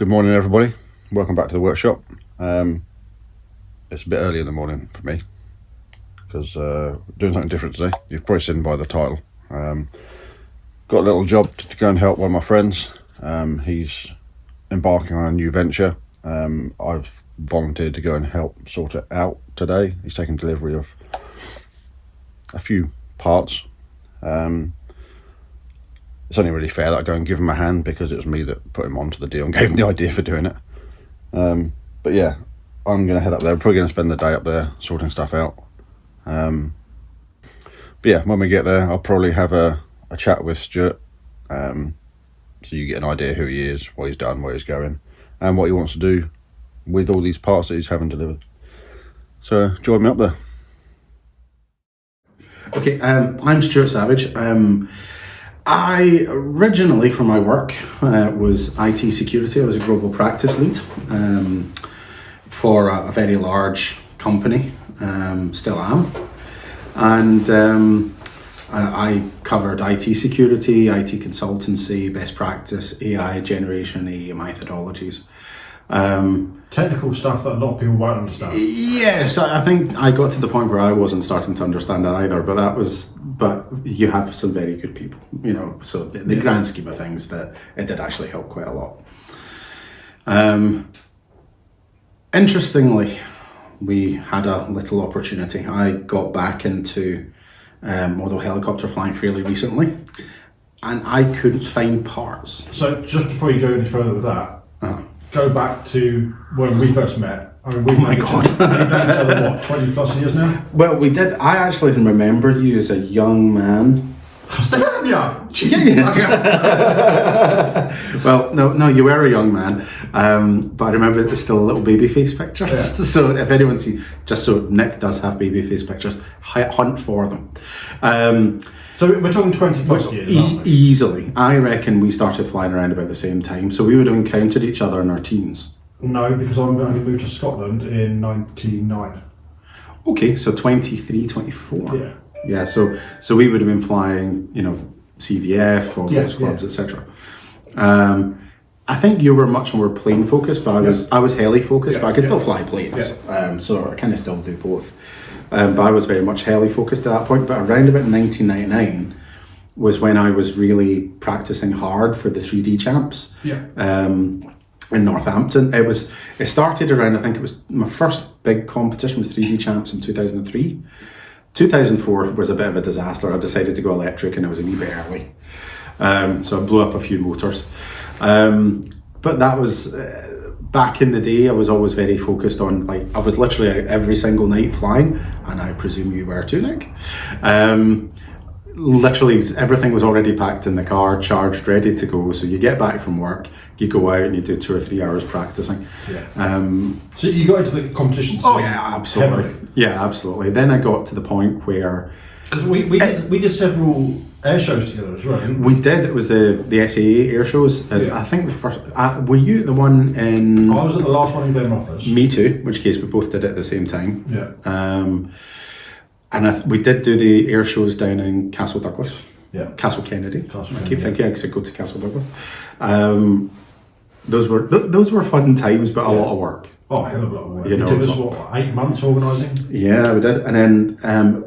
Good morning, everybody. Welcome back to the workshop. It's a bit early in the morning for me because doing something different today. You've probably seen by the title. Got a little job to go and help one of my friends. He's embarking on a new venture. I've volunteered to go and help sort it out today. He's taking delivery of a few parts. It's only really fair that I go and give him a hand because it was me that put him onto the deal and gave him the idea for doing it. But yeah, I'm going to head up there. We're probably going to spend the day up there sorting stuff out. But yeah, when we get there, I'll probably have a chat with Stuart, so you get an idea who he is, what he's done, where he's going, and what he wants to do with all these parts that he's having delivered. So join me up there. Okay, I'm Stuart Savage. I originally, for my work, was IT security. I was a global practice lead for a very large company, still am. And I covered IT security, IT consultancy, best practice, AI generation, AI methodologies. Technical stuff that a lot of people won't understand. Yes, I think I got to the point where I wasn't starting to understand it either, but you have some very good people, so the grand scheme of things, that it did actually help quite a lot. Interestingly, we had a little opportunity. I got back into model helicopter flying fairly recently, and I couldn't find parts. So just before you go any further with that, go back to when we first met. I mean, we've known each other, what, 20 plus years now? Well, we did. I actually can remember you as a young man. Yeah. Well, no, you were a young man, but I remember there's still a little baby face pictures. Yeah. So if anyone sees, just so Nick does have baby face pictures, hunt for them. So we're talking 20 plus years, aren't we? Easily. I reckon we started flying around about the same time, so we would have encountered each other in our teens. No, because I only moved to Scotland in 99. Okay, so 23, 24. Yeah. Yeah, so we would have been flying, CVF, all those clubs, etc. I think you were much more plane focused, but I was heli focused, but I could still fly planes. Yeah. So I kind of still do both. But I was very much heli focused at that point. But around about 1999 was when I was really practicing hard for the 3D champs. Yeah. In Northampton. It started around, I think it was my first big competition was 3D champs in 2003. 2004 was a bit of a disaster. I decided to go electric and I was a wee bit early. So I blew up a few motors. But that was, back in the day, I was always very focused on, I was literally every single night flying, and I presume you were too, Nick. Literally everything was already packed in the car, charged, ready to go. So you get back from work, you go out and you do 2 or 3 hours practicing. Yeah. So you got into the competition scene? Oh yeah, absolutely. Heavily. Yeah, absolutely. Then I got to the point where because we did several air shows together as well, didn't we? We did. It was the SAA air shows. I think the first. Were you at the one in? I was at the last one in Glenrothes. Me too. Which case we both did it at the same time. Yeah. And we did do the air shows down in Castle Douglas. Yeah. Castle Kennedy. Castle I Kennedy, keep thinking I could go to Castle Douglas. Those were fun times, but a lot of work. Oh, a hell of a lot of work. It took us, 8 months organising? Yeah, we did. And then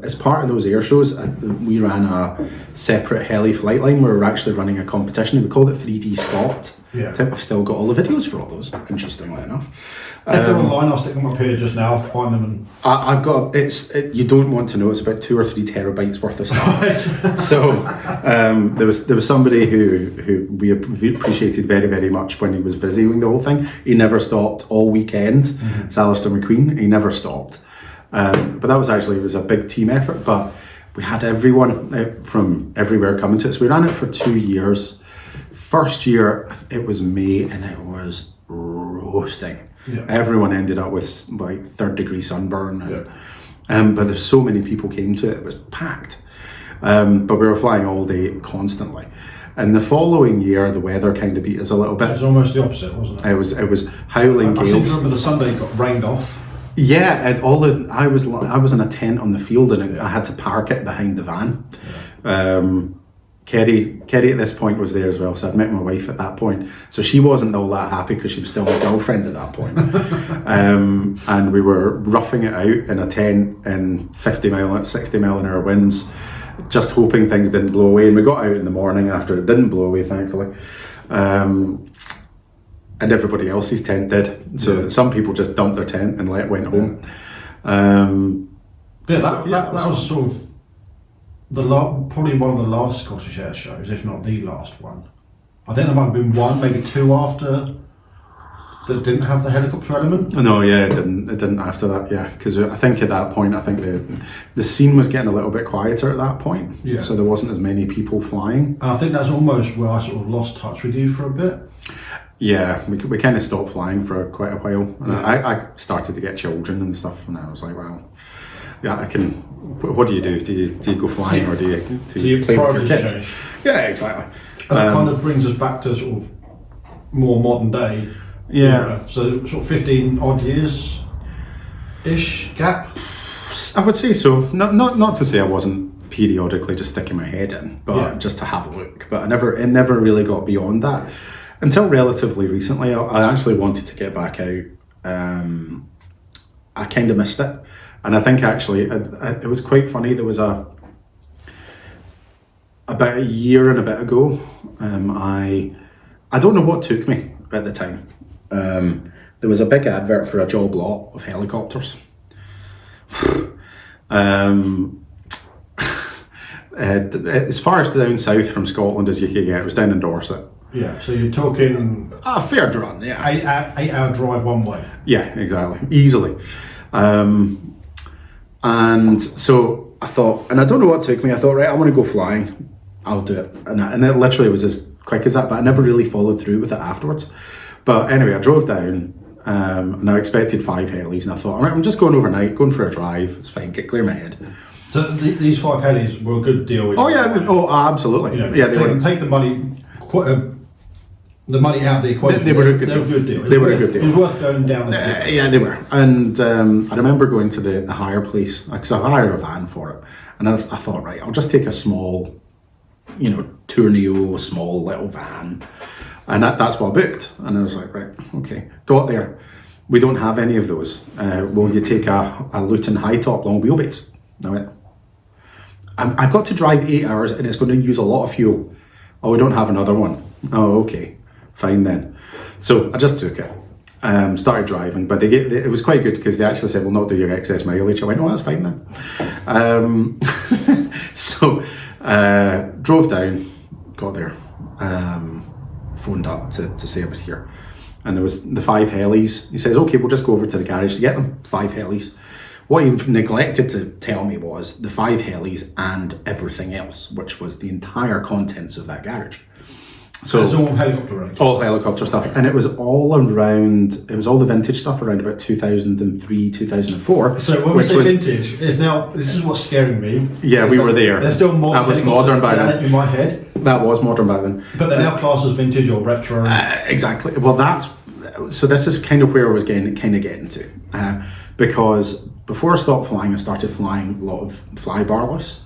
as part of those air shows, we ran a separate heli flight line where we were actually running a competition. We called it 3D Spot. Yeah. I've still got all the videos for all those, interestingly enough. If they're online, I'll stick them up here just now to find them. And I've got, you don't want to know, it's about 2 or 3 terabytes worth of stuff. So there was somebody who we appreciated very, very much when he was videoing the whole thing. He never stopped all weekend. Mm-hmm. It's Alistair McQueen. He never stopped. But that was it was a big team effort, but we had everyone from everywhere coming to it. So we ran it for 2 years. First year, it was May and it was roasting. Yeah. Everyone ended up with like 3rd degree sunburn. And, but there's so many people came to it. It was packed. But we were flying all day constantly. And the following year, the weather kind of beat us a little bit. It was almost the opposite, wasn't it? It was howling gales. I seem to remember the Sunday got rained off. Yeah, and I was in a tent on the field, and I had to park it behind the van. Kerry at this point was there as well, so I'd met my wife at that point. So she wasn't all that happy because she was still my girlfriend at that point. And we were roughing it out in a tent in 60 mile an hour winds, just hoping things didn't blow away. And we got out in the morning after it didn't blow away, thankfully. And everybody else's tent did. So some people just dumped their tent and went home. That was sort of probably one of the last Scottish Air shows, if not the last one. I think there might have been one, maybe two after, that didn't have the helicopter element. No, yeah, it didn't after that, yeah, because I think at that point, I think the scene was getting a little bit quieter at that point, so there wasn't as many people flying. And I think that's almost where I sort of lost touch with you for a bit. Yeah, we kind of stopped flying for quite a while. And I started to get children and stuff, and I was like, well, yeah, I can. What do you do? Do you go flying, or do you play with your kids? Change. Yeah, exactly. And that kind of brings us back to sort of more modern day. Era. So sort of 15 odd years ish gap. I would say so. Not to say I wasn't periodically just sticking my head in, but just to have a look. But it never really got beyond that until relatively recently. I actually wanted to get back out. I kind of missed it. And I think actually it was quite funny. There was about a year and a bit ago, I don't know what took me at the time. There was a big advert for a job lot of helicopters. As far as down south from Scotland as you could get, it was down in Dorset. Yeah, so you're talking a fair run, yeah. 8 hour drive one way. Yeah, exactly, easily. And so I thought, and I don't know what took me, I thought, right, I want to go flying, I'll do it. And it literally was as quick as that, but I never really followed through with it afterwards. But anyway, I drove down, and I expected 5 helis, and I thought, all right, I'm just going overnight, going for a drive, it's fine, clear my head. So these 5 helis were a good deal. Oh yeah, absolutely. You know, yeah, take the money, the money out of the equation. They were a good deal. They were a good deal. It was worth going down there. Yeah, they were. And I remember going to the hire place, because I hired a van for it. And I thought, right, I'll just take a small, Tourneo, small little van. And that's what I booked. And I was like, right, okay. Got there. We don't have any of those. Will you take a Luton high top long wheelbase? I went, I've got to drive 8 hours and it's going to use a lot of fuel. Oh, we don't have another one. Oh, okay. Fine then. So I just took it, started driving, but it was quite good because they actually said, we'll not do your excess mileage. I went, oh, that's fine then. So drove down, got there, phoned up to say I was here. And there was the 5 helis. He says, okay, we'll just go over to the garage to get them, 5 helis. What he neglected to tell me was the 5 helis and everything else, which was the entire contents of that garage. So it's all helicopter related. All helicopter stuff. And it was all the vintage stuff around about 2003, 2004. So when we say vintage, this is what's scaring me. Yeah, we were there. They're still modern. That was modern back then. In my head. That was modern back then. But they're now classed as vintage or retro. Exactly. Well, so this is kind of where I was getting to. Because before I stopped flying, I started flying a lot of fly barless.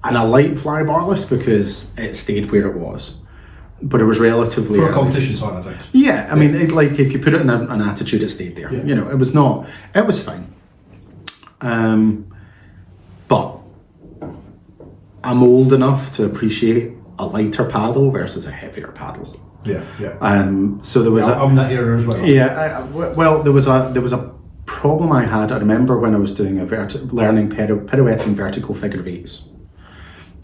And I like fly barless because it stayed where it was. But it was relatively... For a competition side of things. Yeah, I mean, if you put it in an attitude, it stayed there. Yeah. It was fine. But I'm old enough to appreciate a lighter paddle versus a heavier paddle. Yeah. So there was I'm that era as well. Yeah, well, there was a problem I had. I remember when I was doing learning pirouetting vertical figure of 8s.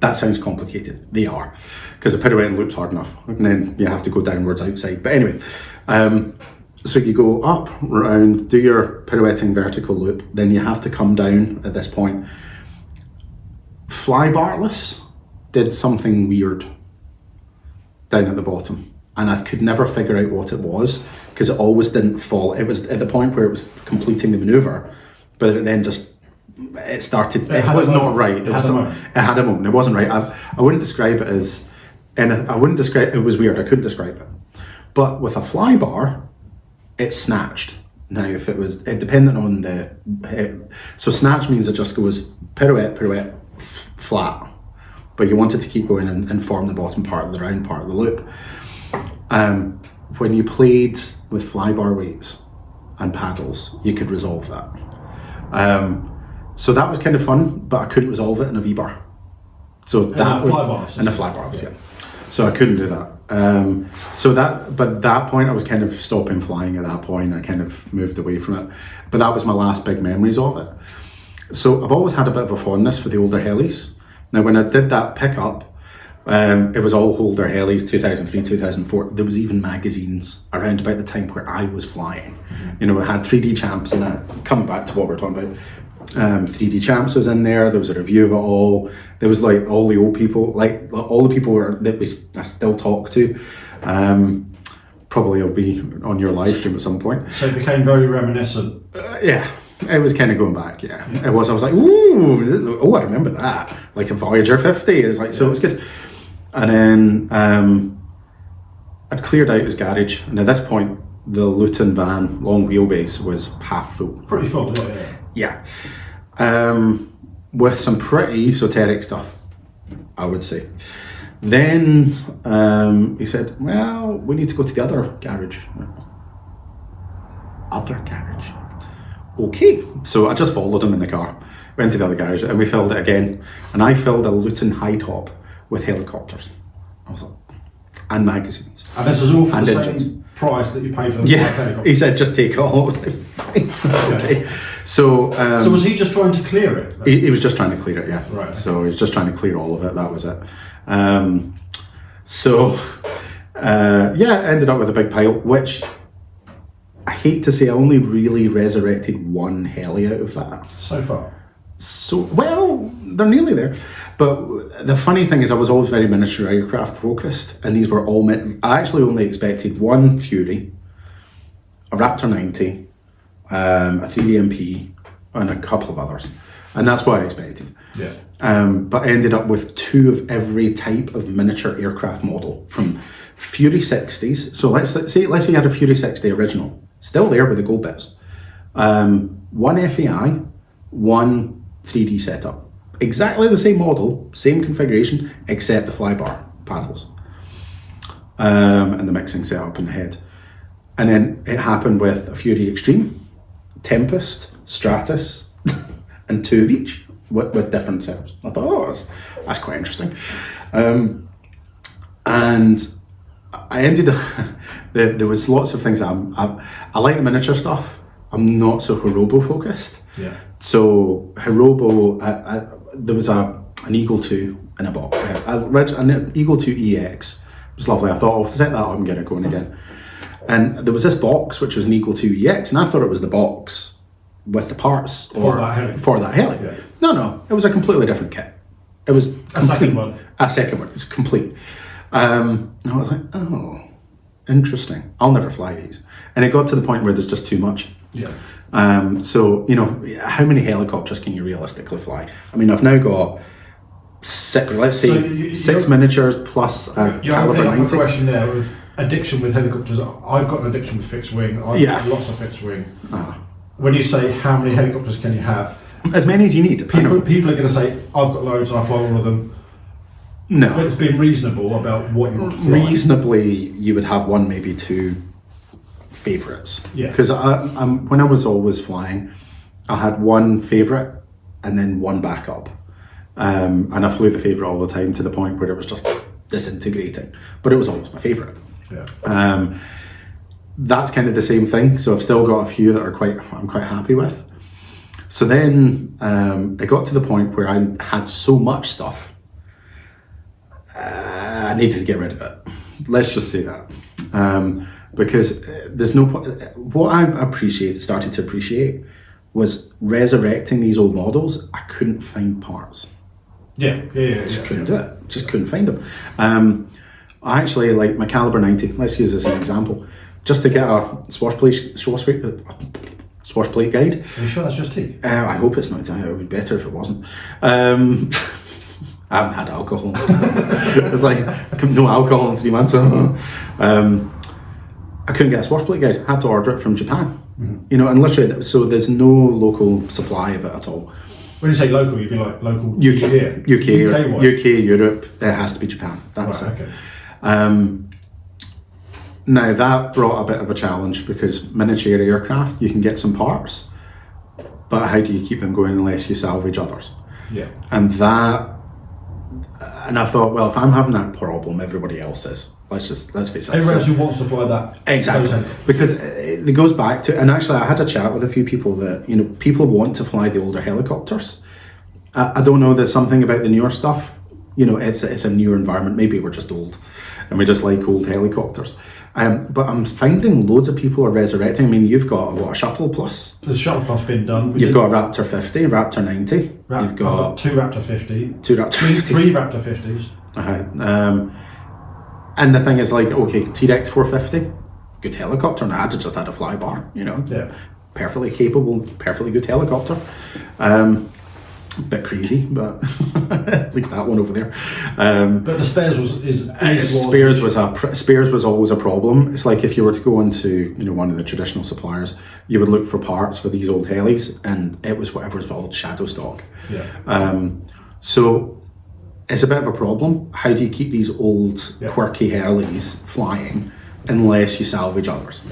That sounds complicated. They are, because the pirouetting loop's hard enough, and then you have to go downwards outside. But anyway, so you go up, round, do your pirouetting vertical loop, then you have to come down at this point. Fly barless did something weird down at the bottom, and I could never figure out what it was, because it always didn't fall. It was at the point where it was completing the maneuver, but it then just... It started. It was not right. It had a moment. It wasn't right. I wouldn't describe it as, and I wouldn't describe. It was weird. I couldn't describe it. But with a fly bar, it snatched. Now, if it was dependent on so snatch means it just goes pirouette, flat, but you wanted to keep going and form the bottom part of the round part of the loop. When you played with flybar weights and paddles, you could resolve that. So that was kind of fun, but I couldn't resolve it in a V-bar. So that was in a fly bar, yeah. So I couldn't do that. But at that point I was kind of stopping flying at that point. I kind of moved away from it. But that was my last big memories of it. So I've always had a bit of a fondness for the older helis. Now when I did that pickup, it was all older helis, 2003, 2004. There was even magazines around about the time where I was flying. You know, it had 3D Champs in it. Coming back to what we're talking about. 3D Champs was in there. There was a review of it all. There was like all the old people, like all the people that I still talk to. Probably will be on your live stream at some point. So it became very reminiscent. Yeah, it was kind of going back. Yeah, it was. I was like, ooh, I remember that. Like a Voyager 50. It was like, so it was good. And then I'd cleared out his garage, and at this point, the Luton van long wheelbase was half full. Pretty full, yeah. With some pretty esoteric stuff, I would say. Then he said, well, we need to go to the other garage. Other garage? Okay. So I just followed him in the car, went to the other garage, and we filled it again. And I filled a Luton high top with helicopters. I was like, and magazines. And this is all for and the engines. same price that you paid for the helicopter? He said, just take it all. Okay. So was he just trying to clear it? He was just trying to clear it, yeah. Right. So he was just trying to clear all of it. That was it. Ended up with a big pile, which I hate to say, I only really resurrected one heli out of that. So far? So, well, they're nearly there. But the funny thing is I was always very miniature aircraft focused, and these were all I actually only expected one Fury, a Raptor 90, a 3DMP, and a couple of others. And that's what I expected. Yeah. But I ended up with two of every type of miniature aircraft model, from Fury 60s. So let's say you had a Fury 60 original, still there with the go bits. One FAI, one 3D setup. Exactly the same model, same configuration, except the flybar paddles. And the mixing setup in the head. And then it happened with a Fury Extreme, Tempest, Stratus, and two of each with different setups. I thought, that's quite interesting. And I ended up, there was lots of things. I like the miniature stuff. I'm not so Hirobo focused. Yeah. So Hirobo, there was an Eagle 2 in a box. An Eagle 2 EX. It was lovely. I thought, I'll set that up and get it going again. And there was this box, which was an Eagle 2 EX, and I thought it was the box with the parts for that heli. Yeah. No, it was a completely different kit. It was a second one. A second one. It's complete. And I was like, oh, interesting. I'll never fly these. And it got to the point where there's just too much. Yeah. So, you know, how many helicopters can you realistically fly? I mean, I've now got six miniatures plus a Caliber 90. A question there with addiction with helicopters. I've got an addiction with fixed wing. I've got lots of fixed wing. When you say how many helicopters can you have? As many as you need. People are going to say, I've got loads and I fly all of them. No. But it's been reasonable about what you want to fly. Reasonably, you would have one, maybe two favourites. Yeah. Because when I was always flying, I had one favourite and then one backup. And I flew the favourite all the time to the point where it was just disintegrating. But it was always my favourite. Yeah. That's kind of the same thing. So I've still got a few that I'm quite happy with. So then it got to the point where I had so much stuff, I needed to get rid of it. Let's just say that. Because there's no point. What I started to appreciate was resurrecting these old models. I couldn't find parts. Just couldn't do it. Just couldn't find them. I actually, like my Caliber 90, let's use this as an example, just to get a swash plate guide. Are you sure that's just tea? I hope it's not. It would be better if it wasn't. I haven't had alcohol. It's like no alcohol in 3 months. I couldn't get a swash plate guide. Had to order it from Japan. Mm-hmm. You know, and literally, so there's no local supply of it at all. When you say local, you'd be like local UK, here. UK, Europe. It has to be Japan. That's Right, it. okay. Now that brought a bit of a challenge because miniature aircraft, you can get some parts, but how do you keep them going unless you salvage others? Yeah. And I thought, well, if I'm having that problem, everybody else is. Let's face it. Everyone else who wants to fly that. Exactly. Because it goes back to, and actually I had a chat with a few people that, people want to fly the older helicopters. I don't know, there's something about the newer stuff. It's a newer environment. Maybe we're just old and we just like old helicopters. But I'm finding loads of people are resurrecting. I mean, you've got a Shuttle Plus. The Shuttle Plus been done. You've got a Raptor 50, Raptor 90. You've got two Raptor 50. Two Raptor 50s. Three Raptor 50s. And the thing is, like, okay, T-Rex 450, good helicopter. Now, I just had a flybar, Yeah. Perfectly capable, perfectly good helicopter. Bit crazy, but at least that one over there. But the spares Spares was always a problem. It's like if you were to go into one of the traditional suppliers, you would look for parts for these old helis, and it was whatever was called shadow stock. Yeah. So it's a bit of a problem. How do you keep these old quirky helis flying unless you salvage others?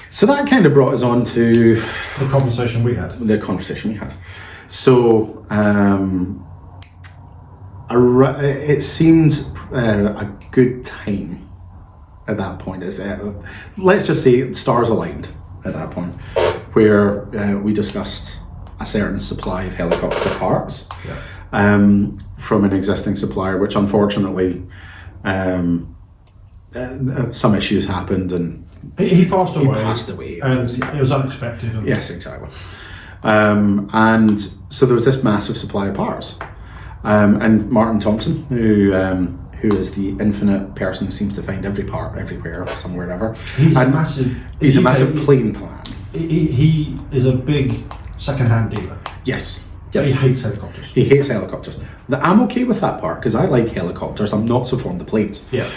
So that kind of brought us on to the conversation we had. So it seems a good time at that point. Let's just say stars aligned at that point, where we discussed a certain supply of helicopter parts from an existing supplier, which unfortunately some issues happened and he passed away. And it was unexpected. Yes, exactly. And so there was this massive supply of parts. And Martin Thompson, who is the infinite person who seems to find every part everywhere, somewhere, ever. He's a massive plane plan. He is a big second-hand dealer. Yes. Yep. He hates helicopters. I'm okay with that part because I like helicopters. I'm not so fond of planes. Yeah.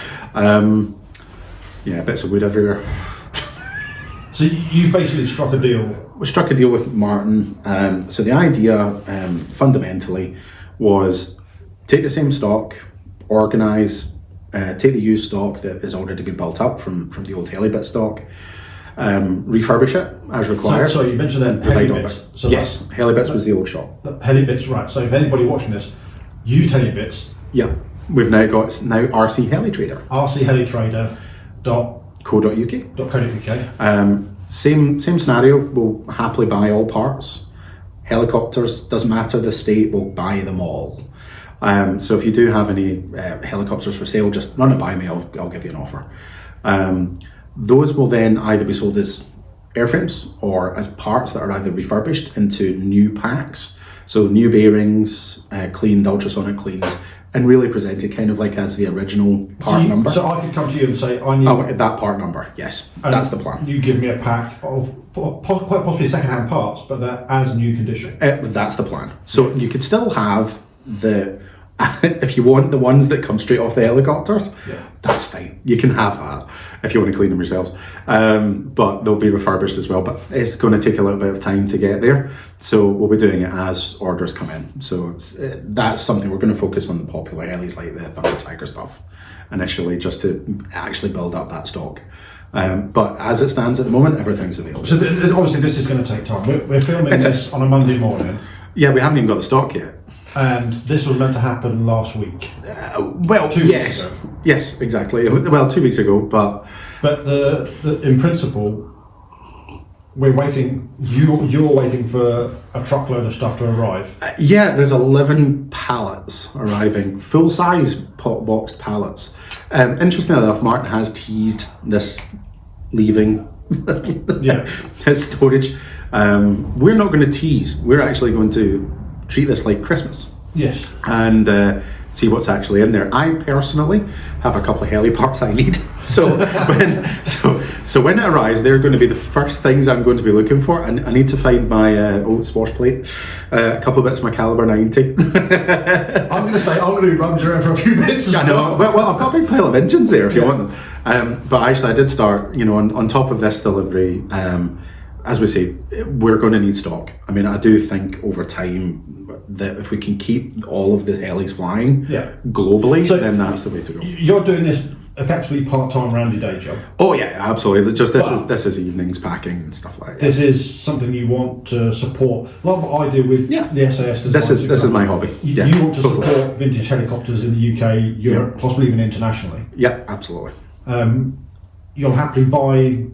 Bits of wood everywhere. So you basically struck a deal. We struck a deal with Martin. So the idea, fundamentally, was take the same stock, organise, take the used stock that has already been built up from the old Helibit stock, refurbish it as required. So you mentioned then Helibits. So yes, Helibits was the old shop. Helibits, right. So if anybody watching this used Helibits. Yeah, we've now got RC Helitrader. rchelitrader.co.uk. Same scenario. We'll happily buy all parts. Helicopters, doesn't matter the state, we'll buy them all. So if you do have any helicopters for sale, just run it by me. I'll give you an offer. Those will then either be sold as airframes or as parts that are either refurbished into new packs. So new bearings, cleaned, ultrasonic cleaned, and really presented kind of like as the original part number. So I could come to you and say, I need... that part number, yes. That's the plan. You give me a pack of quite possibly second-hand parts, but they're as new condition. That's the plan. So you could still have if you want the ones that come straight off the helicopters, that's fine. You can have that if you want to clean them yourselves. But they'll be refurbished as well. But it's going to take a little bit of time to get there. So we'll be doing it as orders come in. So that's something we're going to focus on, the popular helis like the Thunder Tiger stuff initially, just to actually build up that stock. But as it stands at the moment, everything's available. So obviously this is going to take time. We're filming this on a Monday morning. Yeah, we haven't even got the stock yet. And this was meant to happen last week. 2 weeks ago. Yes, exactly. Well, 2 weeks ago, but the in principle, we're waiting. You're waiting for a truckload of stuff to arrive. There's 11 pallets arriving, full size boxed pallets. Interestingly enough, Martin has teased this leaving his storage. We're not going to tease. We're actually going to treat this like Christmas. Yes. And see what's actually in there. I personally have a couple of heli parts I need. So when it arrives, they're going to be the first things I'm going to be looking for. And I need to find my old swash plate, a couple of bits of my caliber 90. I'm going to be rummaging around for a few bits. I know. Well, I've got a big pile of engines there if you want them. But actually, I did start. On top of this delivery. as we say, we're going to need stock. I mean, I do think over time that if we can keep all of the helis flying globally, So then that's the way to go. You're doing this effectively part-time around your day job. Oh yeah, absolutely. It's just this is evenings packing and stuff like that. This is something you want to support. Like what I do with the SAS design. This is my hobby. You want to support vintage helicopters in the UK, Europe, possibly even internationally. Yeah, absolutely. You'll happily buy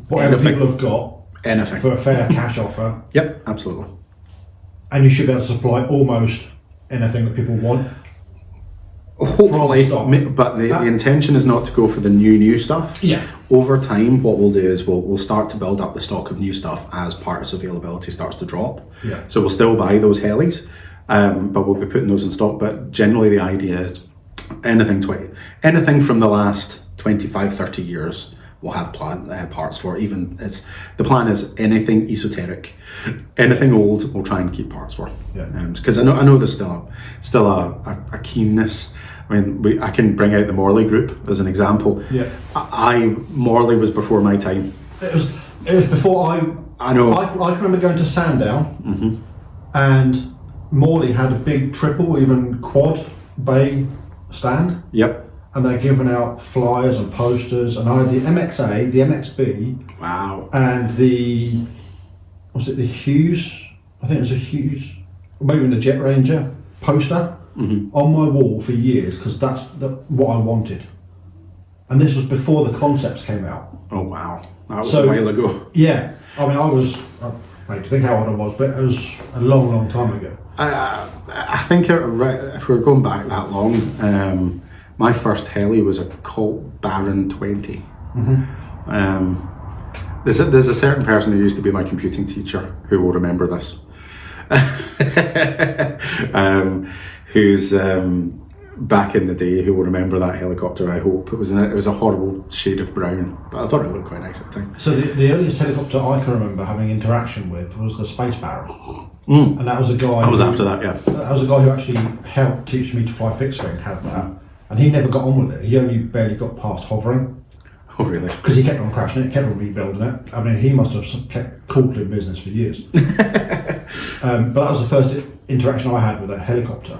whatever Anything. people have got Anything. for a fair cash offer, Yep, absolutely. and you should be able to supply almost anything that people want. Hopefully, stock. but the intention is not to go for the new stuff. Yeah. Over time, what we'll do is we'll start to build up the stock of new stuff as parts availability starts to drop. Yeah. So we'll still buy those helis, but we'll be putting those in stock. But generally, the idea is anything from the last 25, 30 years. We'll have parts for. Even the plan is anything esoteric, anything old. We'll try and keep parts for. Yeah. Because I know there's still a keenness. I mean, I can bring out the Morley group as an example. Yeah. Morley was before my time. It was before I know. I can remember going to Sandown, and Morley had a big triple, even quad bay stand. Yep. And they're giving out flyers and posters, and I had the MXA, the MXB, Wow. and the the Hughes? I think it was a Hughes, or maybe the Jet Ranger poster on my wall for years because that's what I wanted. And this was before the concepts came out. Oh wow, that was a while ago. Yeah, I mean, I think how old I was, but it was a long time ago. I think if we're going back that long, my first heli was a Colt Baron 20. There's a certain person who used to be my computing teacher who will remember this. Who's back in the day who will remember that helicopter. I hope it was a horrible shade of brown, but I thought it looked quite nice at the time. So the earliest helicopter I can remember having interaction with was the Space Baron, and that was a guy. I was after that, yeah. That was a guy who actually helped teach me to fly fixed wing. Had that, and he never got on with it. He only barely got past hovering. Oh really? Because he kept on crashing it, kept on rebuilding it. I mean, he must have kept Coulter in business for years. But that was the first interaction I had with a helicopter.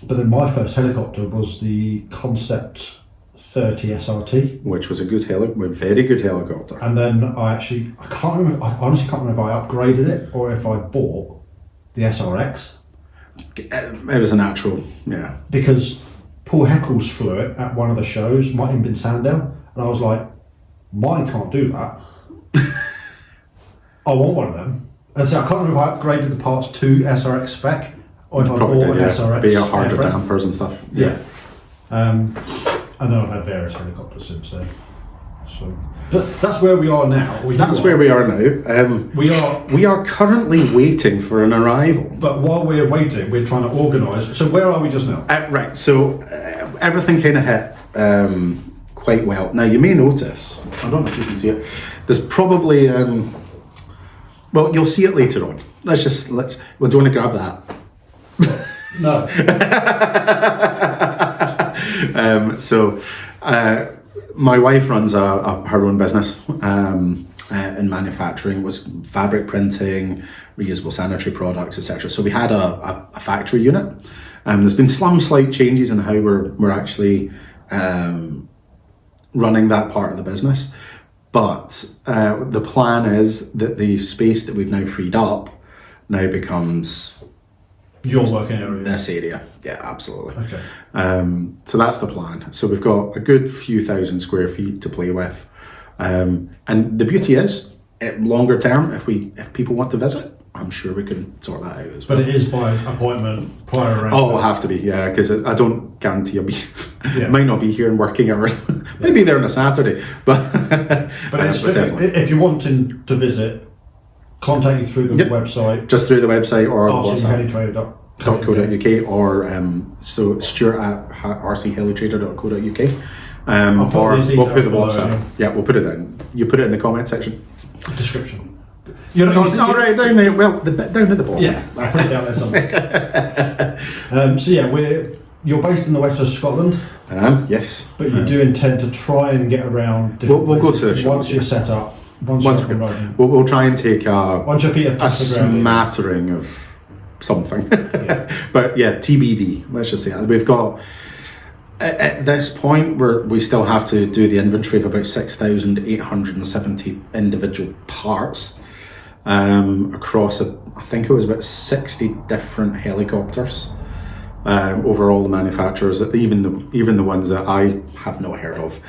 But then my first helicopter was the Concept 30 SRT. Which was a very good helicopter. And then I can't remember, I honestly can't remember if I upgraded it or if I bought the SRX. It was a natural, yeah. Because Paul Heckles flew it at one of the shows, might have been Sandown, and I was like, mine can't do that. I want one of them. And so I can't remember if I upgraded the parts to SRX spec or if I bought an SRX. Be a harder airframe. dampers and stuff. Yeah. And then I've had various helicopters since then. So, but that's where we are now. That's where we are now. We are currently waiting for an arrival. But while we're waiting, we're trying to organise. So where are we just now? Right. So everything kind of hit quite well. Now you may notice. I don't know if you can see it. There's probably. Well, you'll see it later on. Let's. Do you want to grab that? No. My wife runs her own business in manufacturing, was fabric printing, reusable sanitary products, etc. So we had a factory unit. There's been some slight changes in how we're actually running that part of the business, but the plan is that the space that we've now freed up now becomes Your working area. this area. Yeah, absolutely. Okay. So that's the plan. So we've got a good few thousand square feet to play with, and the beauty is, longer term, if people want to visit, I'm sure we can sort that out as well. But it is by appointment, prior arrangement. Oh, it'll have to be, yeah, because I don't guarantee I'll be. Yeah. Might not be here in working hours. Maybe there on a Saturday, but But definitely. if you're wanting to visit, contact you through the website. Just through the website or WhatsApp. rchelitrader.co.uk. or so Stuart at rchelitrader.co.uk. I'll put Or these we'll put the details WhatsApp. below. Yeah, we'll put it in. You put it in the comment section. Description. You're not using right down there. Well, the bit down at the bottom. Yeah, I'll put it down there somewhere. So yeah, you're based in the west of Scotland, Yes. but you do intend to try and get around different We'll go places to the shows, once you're set up. Once Once you're we're up and good. rolling. We'll try and take Once your feet have a touched the ground. smattering of something. But yeah, TBD. Let's just say that. We've got at this point we still have to do the inventory of about 6,870 individual parts across I think it was about 60 different helicopters. Over all the manufacturers, even the ones that I have not heard of,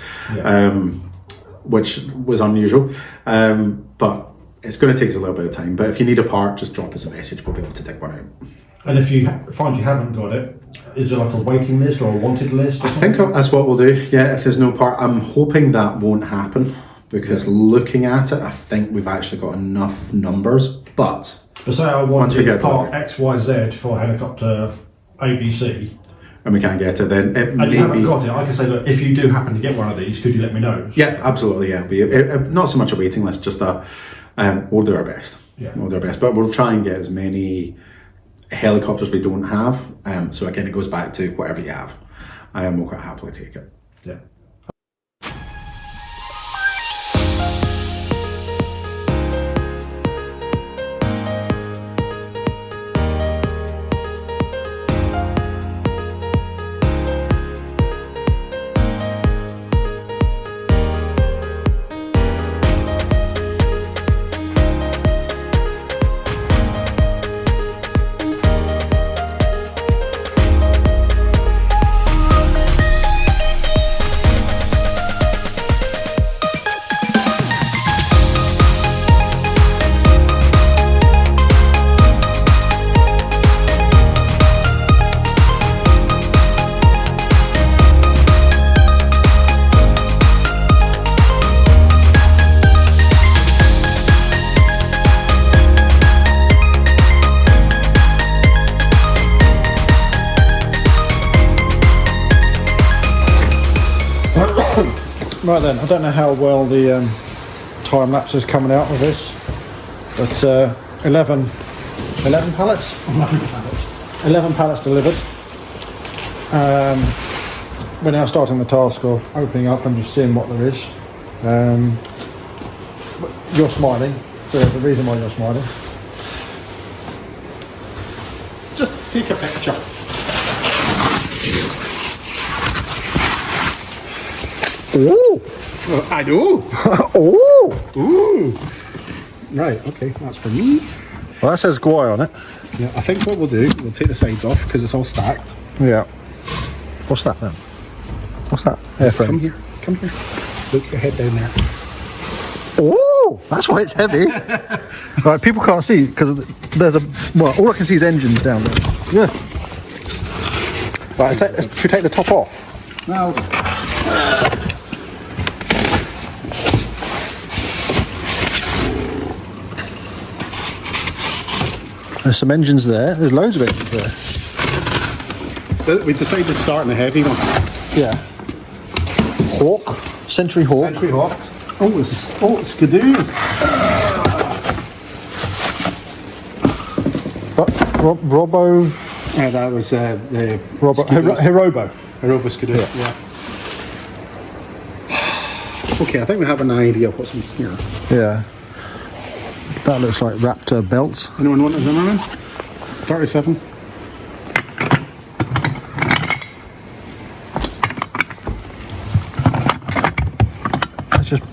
which was unusual. But it's going to take us a little bit of time. But if you need a part, just drop us a message. We'll be able to dig one out. And if you find you haven't got it, is there like a waiting list or a wanted list? Or I think that's what we'll do. Yeah, if there's no part, I'm hoping that won't happen because looking at it, I think we've actually got enough numbers. But say I once we wanted get part there, XYZ for helicopter ABC, and we can't get it, then and you haven't got it, I can say, look, if you do happen to get one of these, could you let me know? Yeah, absolutely. Yeah, not so much a waiting list, just we'll do our best. Yeah, we'll do our best, but we'll try and get as many helicopters we don't have. So again, it goes back to whatever you have. We'll quite happily take it. Yeah. Right then, I don't know how well the time lapse is coming out with this, but 11 pallets? 11 pallets delivered. We're now starting the task of opening up and just seeing what there is. You're smiling, so there's a reason why you're smiling. Just take a picture. Ooh! I know. Ooh! Ooh. Right. Okay, that's for me. Well, that says Guay on it. Yeah, I think what we'll do, we'll take the sides off because it's all stacked. Yeah. What's that then? What's that? Airframe. Come here. Come here. Look your head down there. Oh, that's why it's heavy. Right, people can't see because there's all I can see is engines down there. Yeah. Right, should we take the top off? No, we'll just... There's some engines there. There's loads of engines there. We decided to start in the heavy one. Yeah. Hawk. Century Hawk. Century Hawks. It's Skidoos. Robo. Yeah, that was the Hirobo. Hirobo Skidoo. Yeah. Okay, I think we have an idea of what's in here. Yeah. That looks like Raptor belts. Anyone want a Zimmerman? 37. That's just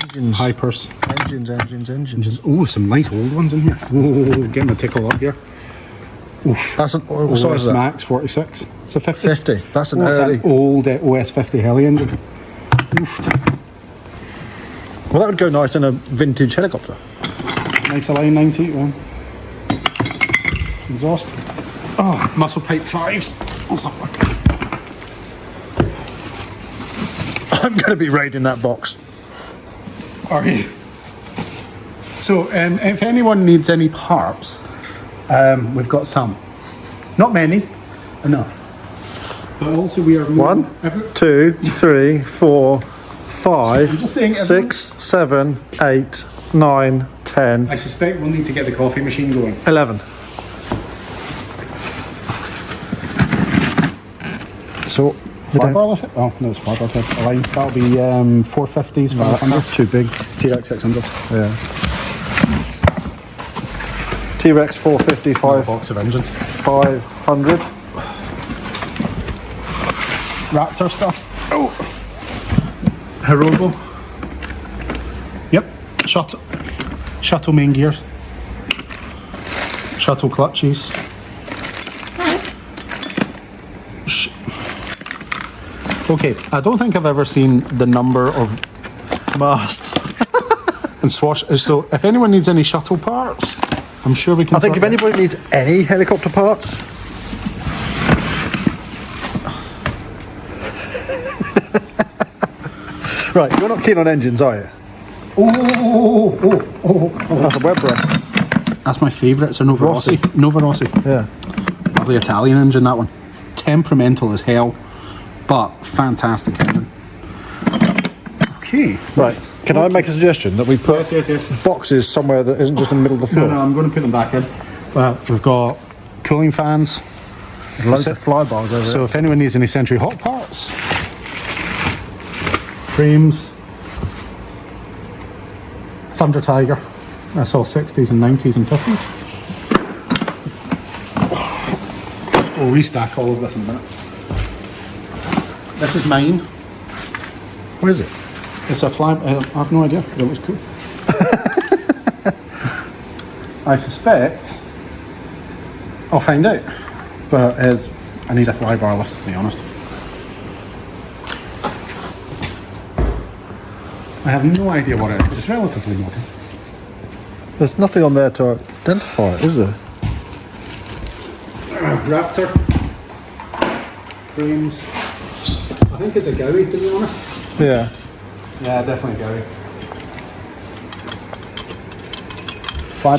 engines. Hypers. Engines. Oh, some nice old ones in here. Oh, getting a tickle up here. Oof. That's an what size is that? Max 46. It's a 50. 50. That's an It's early. an old OS 50 heli engine. Oof. Well, that would go nice in a vintage helicopter. Nice Align 90 one. Exhaust. Oh, muscle pipe 5s. What's that look? I'm going to be raiding that box. Are you? So, if anyone needs any parts, we've got some. Not many, enough. But also we are 1, 2, 3, 4, 5, I'm just saying 6, 7, 8, 9, 10, I suspect we'll need to get the coffee machine going. 11. So 5-bar, was it? Oh, no, it's 5-bar. Line. That'll be 450s, 500s. That's too big. T-Rex 600s. Yeah. T-Rex 450, Box of engines. 500. Raptor stuff. Oh. Hirogo. Yep. Shuttle main gears. Shuttle clutches. Okay, I don't think I've ever seen the number of masts and swash. So, if anyone needs any shuttle parts, I'm sure we can. I think if sort it. anybody needs any helicopter parts, right, you're not keen on engines, are you? That's a web run. That's my favourite. It's a Nova Rossi. Nova Rossi. Yeah. Lovely Italian engine, that one. Temperamental as hell, but fantastic engine. Okay. Right. Can I make a suggestion that we put Yes. boxes somewhere that isn't just in the middle of the floor? No, I'm going to put them back in. Well, we've got cooling fans. Loads of fly bars over So if anyone needs any Century Hot parts, frames, Thunder Tiger. That's all 60s and 90s and 50s. We'll restack all of this in a minute. This is mine. Where is it? It's a fly. I have no idea, but it looks cool. I suspect I'll find out, but I need a flybar list, to be honest. I have no idea what it is, but it's relatively modern. There's nothing on there to identify it, is there? Raptor frames. I think it's a Gowie, to be honest. Yeah. Yeah, definitely a Gowie.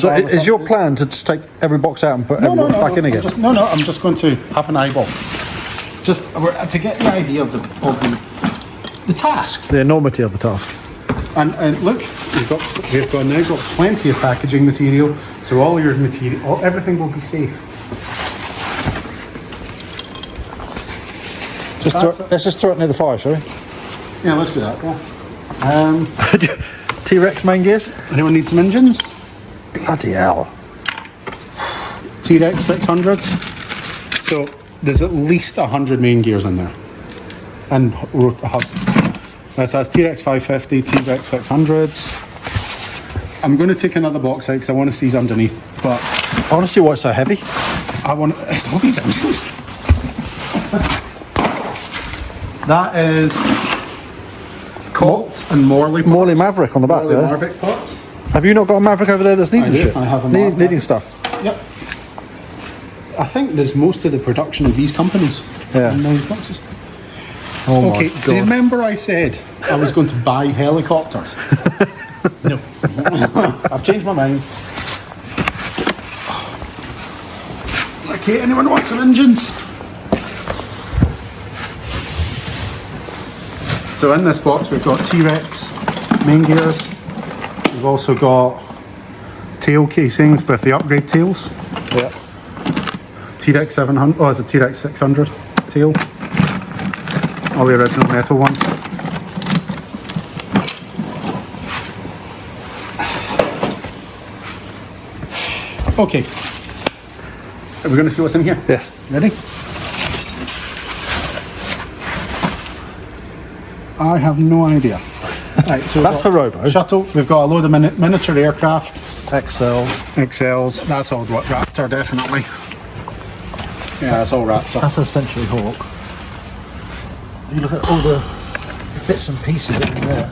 So is your plan to just take every box out and put every box back in again? I'm just going to have an eyeball. Just to get the idea of the task. The enormity of the task. And look, we've now got plenty of packaging material, so all your material, everything will be safe. Let's just throw it near the fire, shall we? Yeah, let's do that. Yeah. T-Rex main gears? Anyone need some engines? Bloody hell. T-Rex 600s. So there's at least 100 main gears in there, and hubs. This has T-Rex 550, T-Rex 600s. I'm going to take another box out because I want to see underneath, but I want to see why it's so heavy. it's all these engines. That is Colt and Morley parts. Morley Maverick on the back Morley there. Maverick parts. Have you not got a Maverick over there that's needing I do. shit? I have a needing stuff. Yep. I think there's most of the production of these companies Yeah. in those boxes. Oh my Okay, God. do you remember I said I was going to buy helicopters? No. I've changed my mind. Okay, anyone want some engines? So in this box we've got T-Rex main gears. We've also got tail casings with the upgrade tails. Yeah. T-Rex 700, it's a T-Rex 600 tail. All the original metal ones. Okay. Are we going to see what's in here? Yes. Ready? I have no idea. Right, so That's Hirobo. Shuttle. We've got a load of miniature aircraft. XLs. That's all Raptor, definitely. Yeah, that's all Raptor. That's a Century Hawk. You look at all the bits and pieces in there.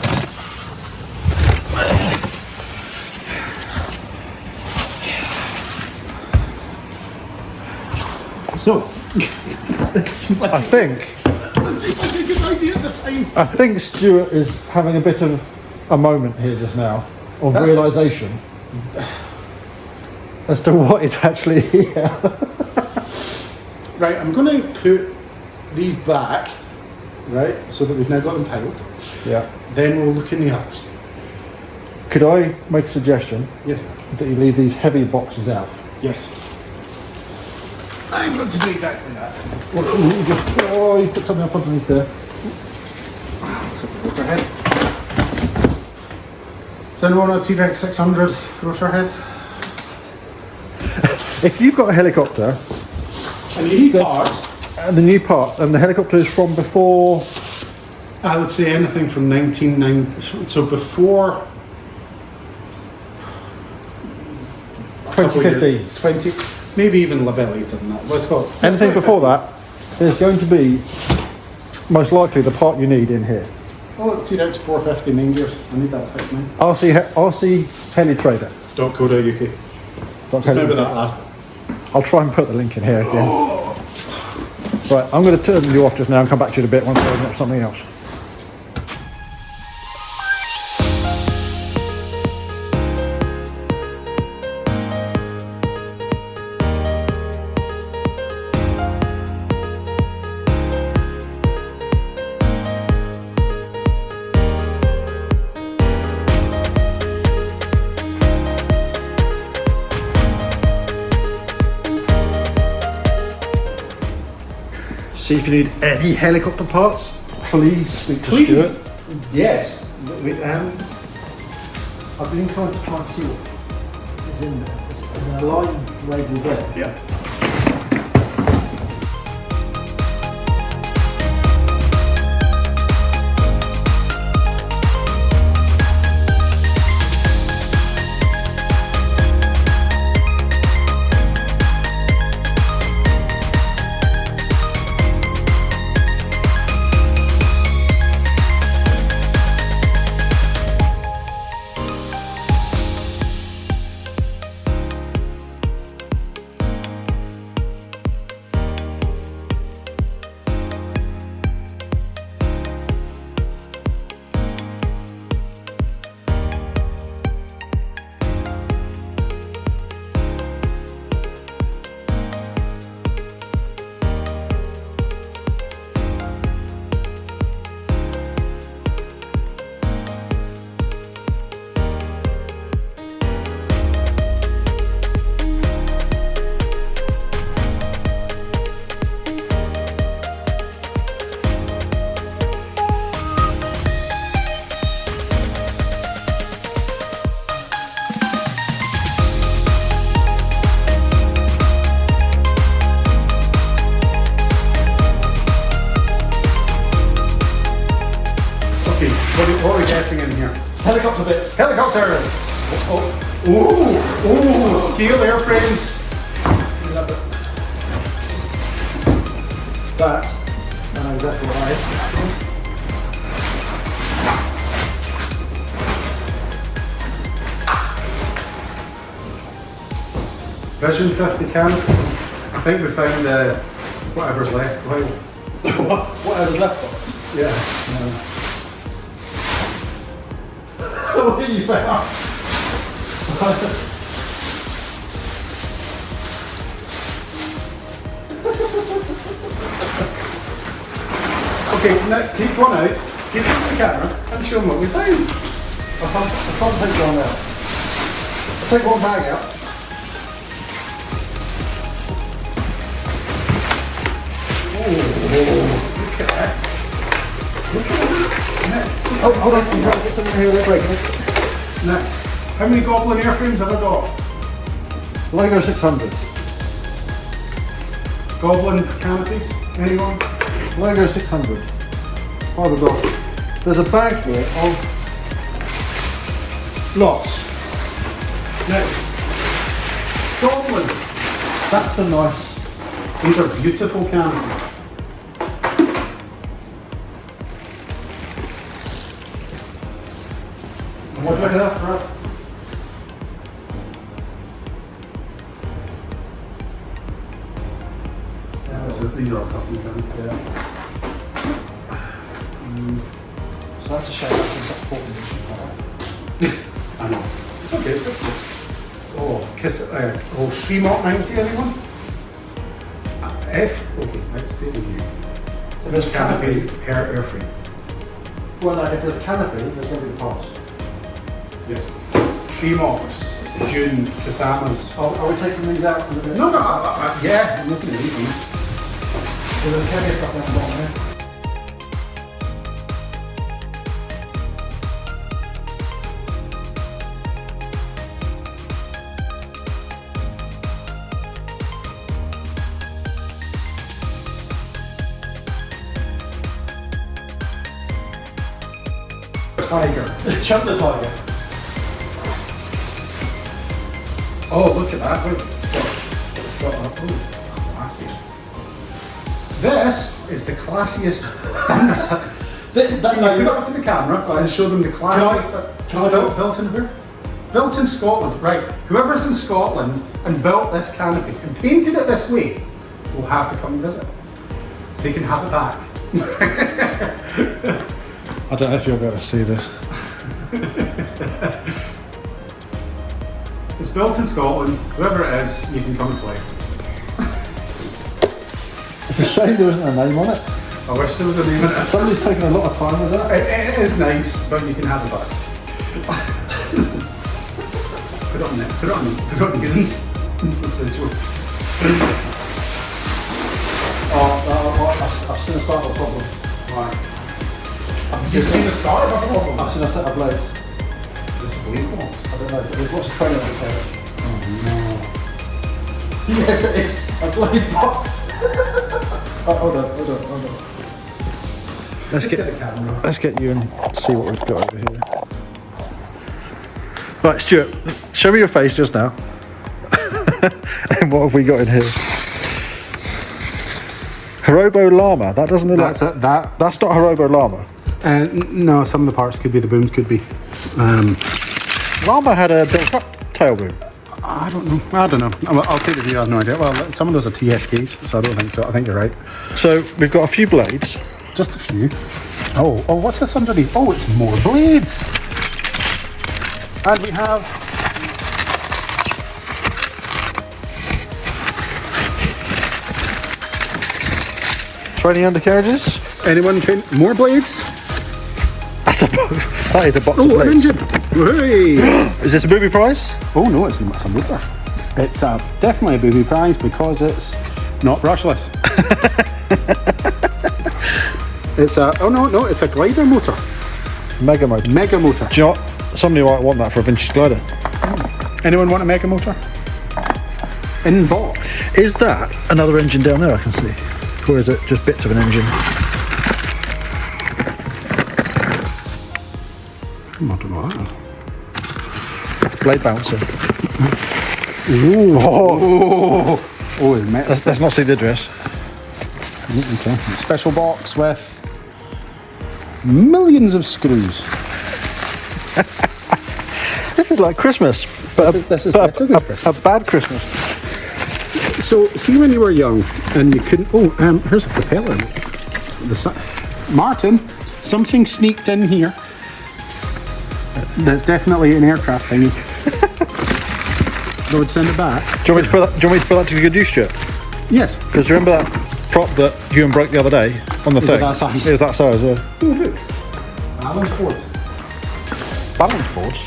So, I think Stuart is having a bit of a moment here just now of realisation as to what is actually here. Right, I'm going to put these back, right, so that we've now got them piled. Yeah. Then we'll look in the others. Could I make a suggestion Yes. that you leave these heavy boxes out? Yes. I'm going to do exactly that. You put something up underneath there. So rotor head. Does anyone want a T-Rex 600 rotor head? If you've got a helicopter, And you need parts. and the new parts, and the helicopter is from before, I would say anything from 1990, so before 2015. 20, maybe even a little bit later than that. Let's go. Anything before that, there's going to be most likely the part you need in here. Oh, T-Rex 450 main gears. I need that fixed, man. RC Heli Trader. .co.uk. Remember that last. I'll try and put the link in here again. Right, I'm going to turn you off just now and come back to you in a bit once I open up something else. See if you need any helicopter parts, please speak to Stuart. Yes. I've been trying to see what is in there. There's an align label there. Yeah. What are we guessing in here? Helicopter bits. Helicopters! Ooh, steel airframes. That, I know exactly what that is. Vision 50 canopy. I think we found whatever's left. Whatever's left of it. Yeah. What did you found? Okay, now take one out, take it to the camera, and show them what we found. I can't take one out. I'll take one bag out. Look at that. Oh, hold on, get something here, let's break it. Now, how many Goblin airframes have I got? Logo 600. Goblin canopies? Anyone? Logo 600. Fiberglass. There's a bag here of lots. Now, Goblin. That's a nice. These are beautiful canopies. What do you look at that for? These are custom canopies. Yeah. So that's a shame that's in such poor condition like that. I know. It's okay, it's good. Oh, Shreemont 90, anyone? F? Okay, let's take the view. If there's a canopy, airframe. well no, if there's a canopy, there's going to be the parts. Yes. Shreemonts. June Kasamas. Are we taking these out? No, yeah, I'm looking at these ones. So there's plenty of stuff down the bottom there. Tiger. Chunk the tiger. Oh, look at that. Look, it's got oh, classy. This is the classiest Put it up to the camera and show them the classiest. Can I built in where? Built in Scotland, right? Whoever's in Scotland and built this canopy and painted it this way will have to come and visit. They can have it back. I don't know if you'll be able to see this. It's built in Scotland. Whoever it is, you can come and play. It's a shame there isn't a name on it. I wish there was a name in it. Somebody's taken a lot of time with that. It is nice, but you can have it back. Put it on it. Put it on goodies. That's a joke. I've seen a start of a problem. Right. You've seen the start of a problem? I've seen a set of blades. Is this a blade one? I don't know, but there's lots of training on the table. Oh Yes, it is. A blade box. Oh, hold on. Let's get the camera. Let's get you and see what we've got over here. Right, Stuart, show me your face just now. And what have we got in here? Hirobo llama. That doesn't look That's like it. That's not Hirobo llama. no, some of the parts could be, the booms could be. Llama had a built-up tail boom. I don't know. I'll take the view. I have no idea. Well, some of those are TSKs, so I don't think so. I think you're right. So we've got a few blades. Just a few. Oh, what's this underneath? Oh, it's more blades. And we have Training undercarriages. anyone train more blades? That is a box of Oh, an blades. engine. Hey. Is this a booby prize? Oh no, it's a motor. It's definitely a booby prize because it's not brushless. It's a it's a glider motor. Mega motor. Mega motor. Do you know what? Somebody might want that for a vintage glider. Anyone want a mega motor? In box. Is that another engine down there I can see? Or is it just bits of an engine? I don't know that. Blade bouncer. Ooh. Oh, it's metal. Let's not see the address. Okay. Special box with millions of screws. This is like Christmas, but This is better than Christmas. a bad Christmas. So, see when you were young and you couldn't. Oh, here's a propeller. Martin, something sneaked in here. That's definitely an aircraft thingy. I would send it back. Do you want me to put that to good use, Stuart? Yes. Because remember that prop that Ewan broke the other day on the Is thing? it that size? It was that size, yeah. Oh, look. Allen Ford. Balance boards.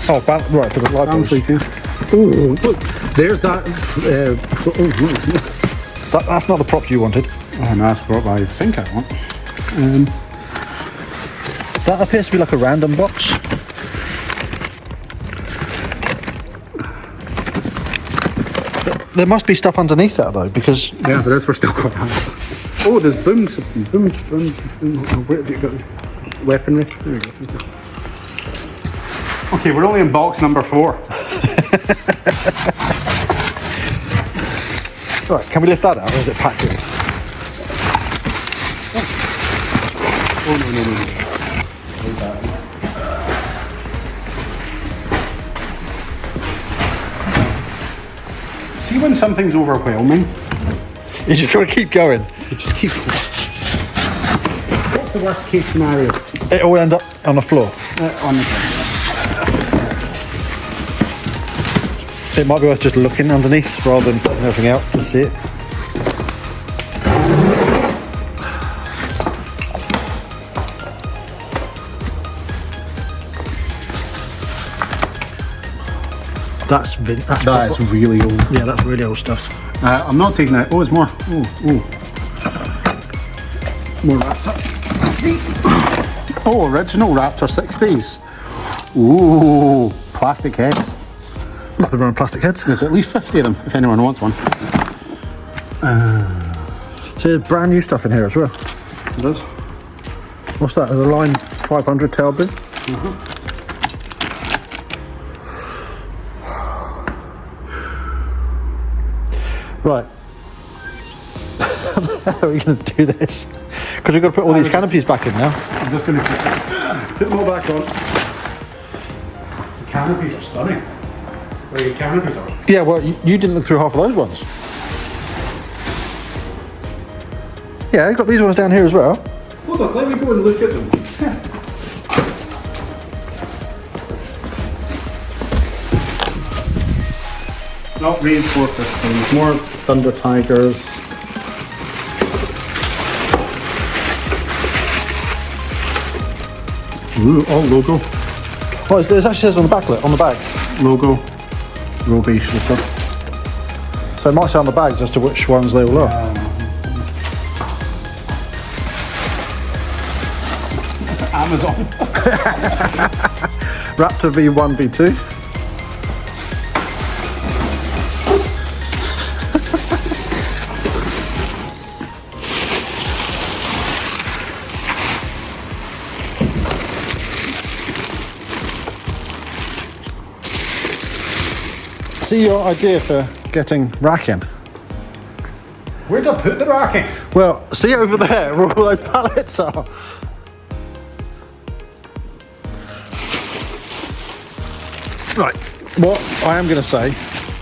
Oh, right, for the light Balance boards. leads, yeah. Oh, look. There's that. That's not the prop you wanted. Oh, no, that's what I think I want. That appears to be like a random box. There must be stuff underneath that though, because Yeah, but we're still quite high. Oh, there's booms. Oh, where have you got weaponry? There we go. Okay, we're only in box number 4. right, can we lift that out or is it packed in? Oh, no. See when something's overwhelming? You just got to keep going. You just keep. What's the worst case scenario? It all end up on the floor. On the It might be worth just looking underneath rather than taking everything out to see it. That's That is really old. yeah, that's really old stuff. I'm not taking it. Oh, it's more. More Raptor. Let's see. Oh, original Raptor 60s. Ooh, plastic heads. Nothing wrong with plastic heads. There's at least 50 of them if anyone wants one. So there's brand new stuff in here as well. It does. What's that? There's a Line 500 tail boom. Right. How are we going to do this? Because we've got to put all these canopies back in now. I'm just going to put them all back on. The canopies are stunning. Where your canopies are. Yeah, well, you didn't look through half of those ones. Yeah, you've got these ones down here as well. Hold on, let me go and look at them. Not reinforced things, more Thunder Tigers. Ooh, all logo. Oh, it actually says on the backlet, on the bag. Logo. Robe shooter. So it might say on the bags as to which ones they all are. Amazon. Raptor V1, V2. See your idea for getting racking? Where'd I put the racking? Well, see over there where all those pallets are. Right, what I am going to say,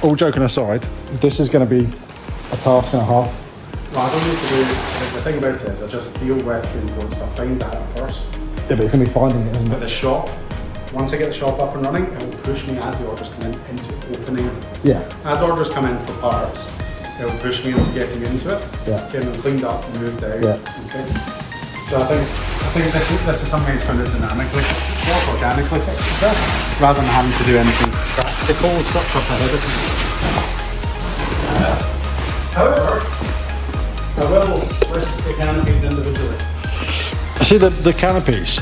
all joking aside, this is going to be a task and a half. Well, I don't need to do, the thing about it is I just deal with the important stuff, find that at first. Yeah, but it's going to be finding it, isn't But it? the shop, once I get the shop up and running, it will push me as the orders come in into opening. Yeah. As orders come in for parts, it will push me into getting into it, Yeah. getting them cleaned up, moved out. Yeah. Okay. So I think this is something that's going to dynamically work organically, rather than having to do anything practical, such up ahead of it. However, I will list the canopies individually. See the canopies?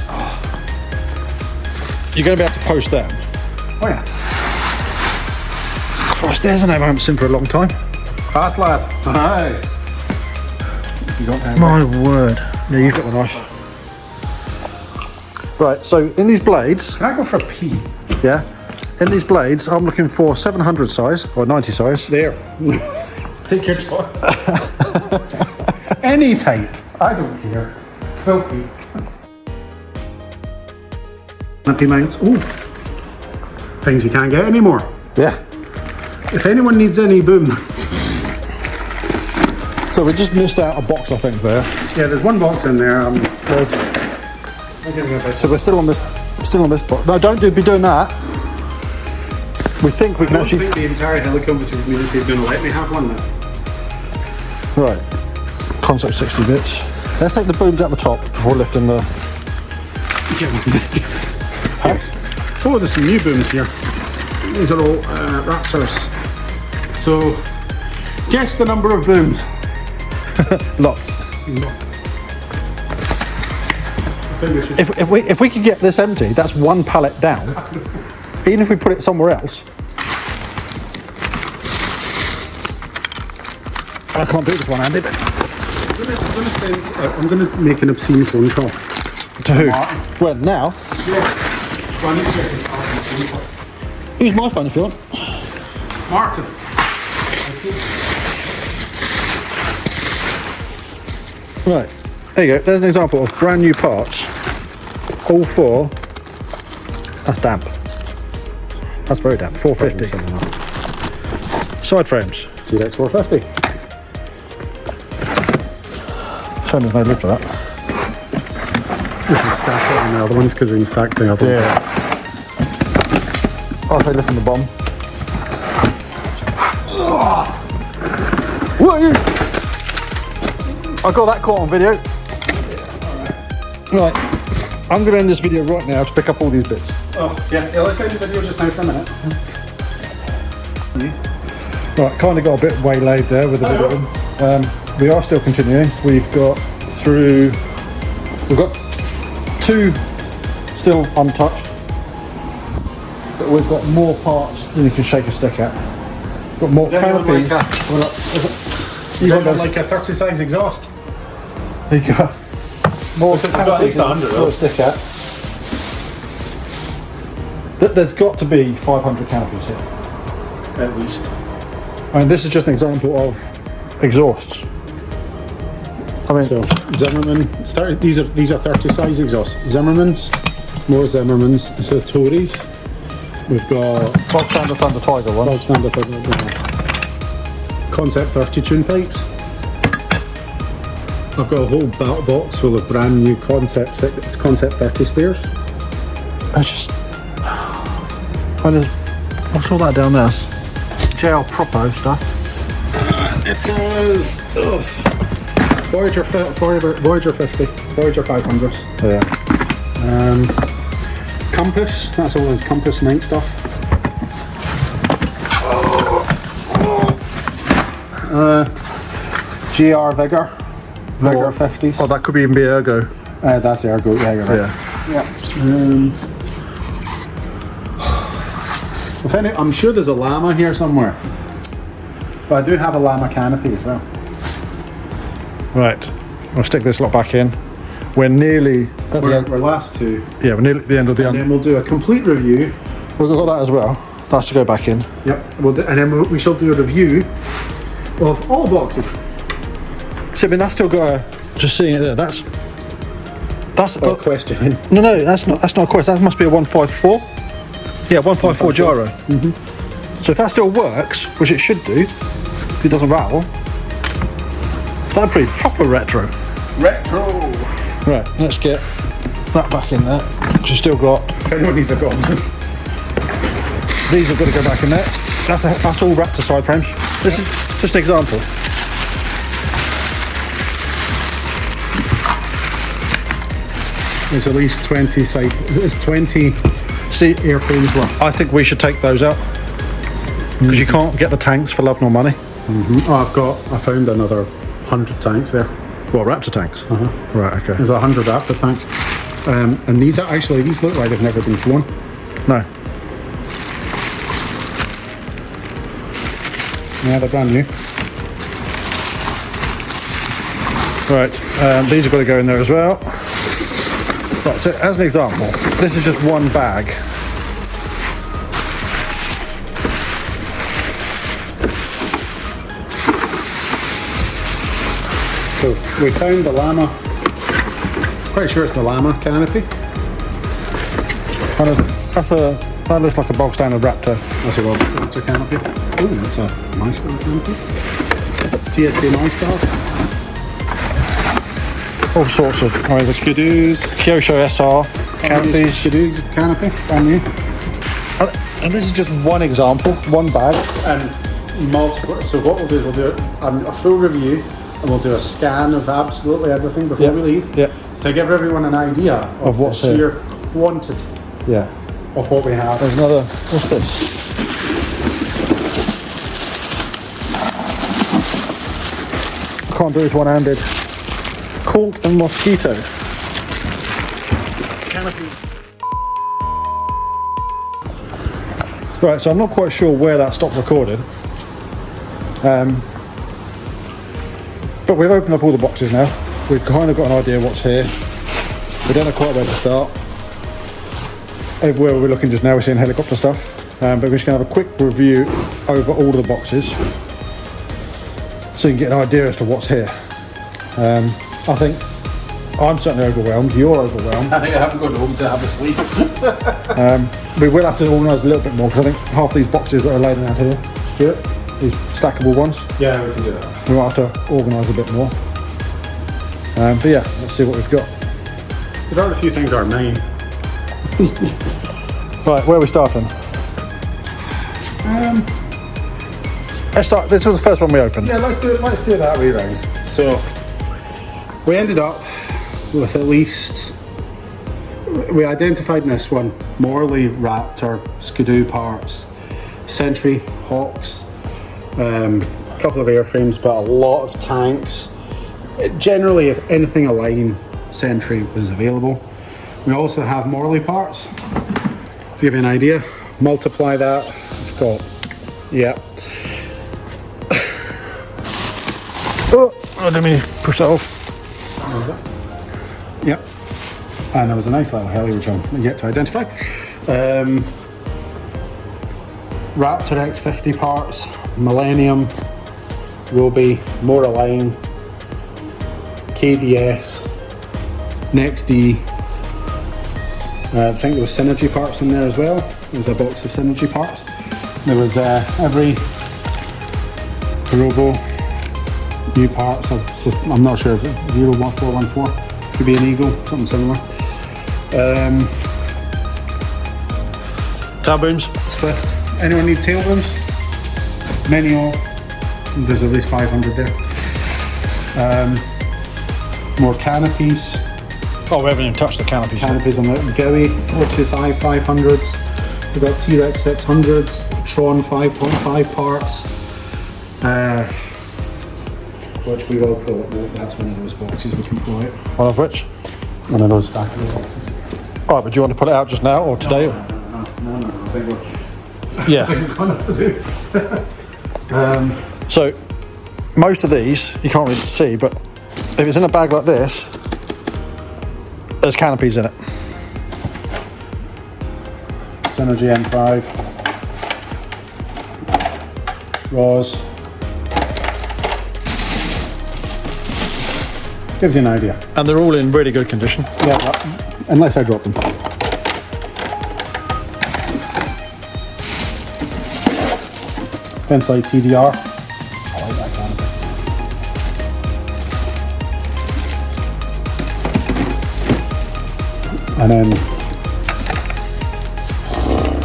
You're going to be able to post them. Oh yeah. Christ, there's a name I haven't seen for a long time. Fast lad. Aye. You got that? My word. No, you've got the knife. Right, so in these blades, Can I go for a pee? yeah, in these blades, I'm looking for 700 size or 90 size. There. Take your choice. Any type. I don't care. 12 feet. Canopy mounts. Ooh. Things you can't get anymore. Yeah. If anyone needs any boom. So we just missed out a box, I think, there. Yeah, there's one box in there. So we're still on this box. No, don't be doing that. We think we I can don't actually. think the entire helicopter community is going to let me have one now. Right. Concept 60 bits. Let's take the booms out the top before lifting the. Yes. Oh, there's some new booms here. These are all Raptors. So, guess the number of booms. Lots. If we could get this empty, that's one pallet down. Even if we put it somewhere else. I can't do this one-handed. I'm going to make an obscene phone call. To who? Well, now. Use my phone if you want. Martin. Right, there you go. There's an example of brand new parts. All four. That's damp. That's very damp. 450. Side frames. T-Rex 450. Shame there's no lid for that. We can stack it on the other ones because we can stack the other ones. I'll say listen to the bomb. What are you? I got that caught on video. Right, I'm going to end this video right now to pick up all these bits. Oh, yeah, let's end the video just now for a minute. Right, kind of got a bit waylaid there with a bit of them. We are still continuing. We've got 2 still untouched, but we've got more parts than you can shake a stick at. Got more canopies. You want like a 30 size exhaust? There you go. More Because it's got at least 100 to stick at. There's got to be 500 canopies here. At least. I mean, this is just an example of exhausts. I mean, So Zimmerman, these are 30 size exhausts. Zimmermans, more Zimmermans, so Tories. We've got Box Standard Thunder Tiger Bog ones. Standard Concept 30 tune pipes. I've got a whole box full of brand new Concept 30 spares. It's just. What's all that down there? JL Propo stuff. It is Voyager 50, Voyager 500s. Yeah. Compass, that's all the Compass night stuff. GR Vigor 50s. Oh, that could even be Ergo. That's Ergo, yeah, you're right. Yeah. I'm sure there's a llama here somewhere. But I do have a llama canopy as well. Right. I'll stick this lot back in. We're nearly at the end. We're last 2. Yeah, we're nearly at the end of the. And then we'll do a complete review. We've got that as well. That's to go back in. Yep. And then we shall do a review of all boxes. See, I mean, that's still got a. Just seeing it there. That's. Oh, question. No, that's not a question. That must be a 154. Yeah, 154 gyro. So if that still works, which it should do, if it doesn't rattle, that'd be proper retro. Retro. Right, let's get that back in there. She's still got. If anyone needs a gun. These have got to go back in there. That's all Raptor side frames. This is just an example. There's at least 20 there's 20 See, airplanes worth. I think we should take those out because you can't get the tanks for love nor money. Oh, I found another 100 tanks there. What, Raptor tanks? Right, okay. There's 100 Raptor tanks. And these look like they've never been flown. No. Yeah, they're brand new. Right, these have got to go in there as well. Right, so as an example, this is just one bag. So we found the llama. Pretty sure it's the llama canopy. And that looks like a bog standard Raptor. That's a Raptor canopy. Oh, that's a MyStar canopy. TSB MyStar. All sorts of. I mean, the Skidoos. Kyosho SR canopies. Skidoos canopy. Brand new. And this is just one example, one bag. And multiple. So what we'll do is we'll do a full review, and we'll do a scan of absolutely everything before we leave. Yeah. To give everyone an idea of what's the sheer quantity Yeah. of what we have. There's another. What's this? Can't do this one-handed. Colt and Mosquito. Canopy. Right, so I'm not quite sure where that stopped recording. But we've opened up all the boxes now. We've kind of got an idea what's here. We don't know quite where to start. Everywhere we're looking just now, we're seeing helicopter stuff. But we're just going to have a quick review over all of the boxes so you can get an idea as to what's here. I think I'm certainly overwhelmed. You're overwhelmed. I think I haven't gone home to have a sleep. We will have to organise a little bit more because I think half these boxes that are laid out here, Stuart, these stackable ones, Yeah, we can do that. we might have to organise a bit more. But yeah, let's see what we've got. There are a few things are mine. Right, where are we starting? Let's start. This was the first one we opened. Yeah, let's do that way round. So we ended up with at least, we identified in this one Morley Raptor Skidoo parts, Sentry, Hawks, a couple of airframes, but a lot of tanks. Generally, if anything align, Sentry was available. We also have Morley parts. To give you an idea, multiply that. We've got, yeah. Oh, let me push that off. Yep. And there was a nice little heli which I'm yet to identify. Raptor X50 parts, Millennium, Roby, more Align, KDS, NextD. I think there was Synergy parts in there as well. There was a box of Synergy parts. There was every Robo, new parts. I'm not sure if it's 01414 could be an Eagle, something similar. Tail booms. Swift. Anyone need tail booms? Many all. There's at least 500 there. More canopies. Oh, we haven't even touched the canopies. Canopies on the GOWI 425 500s. We've got T-Rex 600s, Tron 5.5 parts. Which we will pull. That's one of those boxes we can pull out. One of which? One of those stackable boxes. All right, but do you want to put it out just now or today? No, I think we're Yeah. gonna have to do. So, most of these you can't really see, but if it's in a bag like this, there's canopies in it. Synergy M5, Raws. Gives you an idea. And they're all in really good condition. Yeah, unless I drop them. Insight TDR. I like that canopy. And then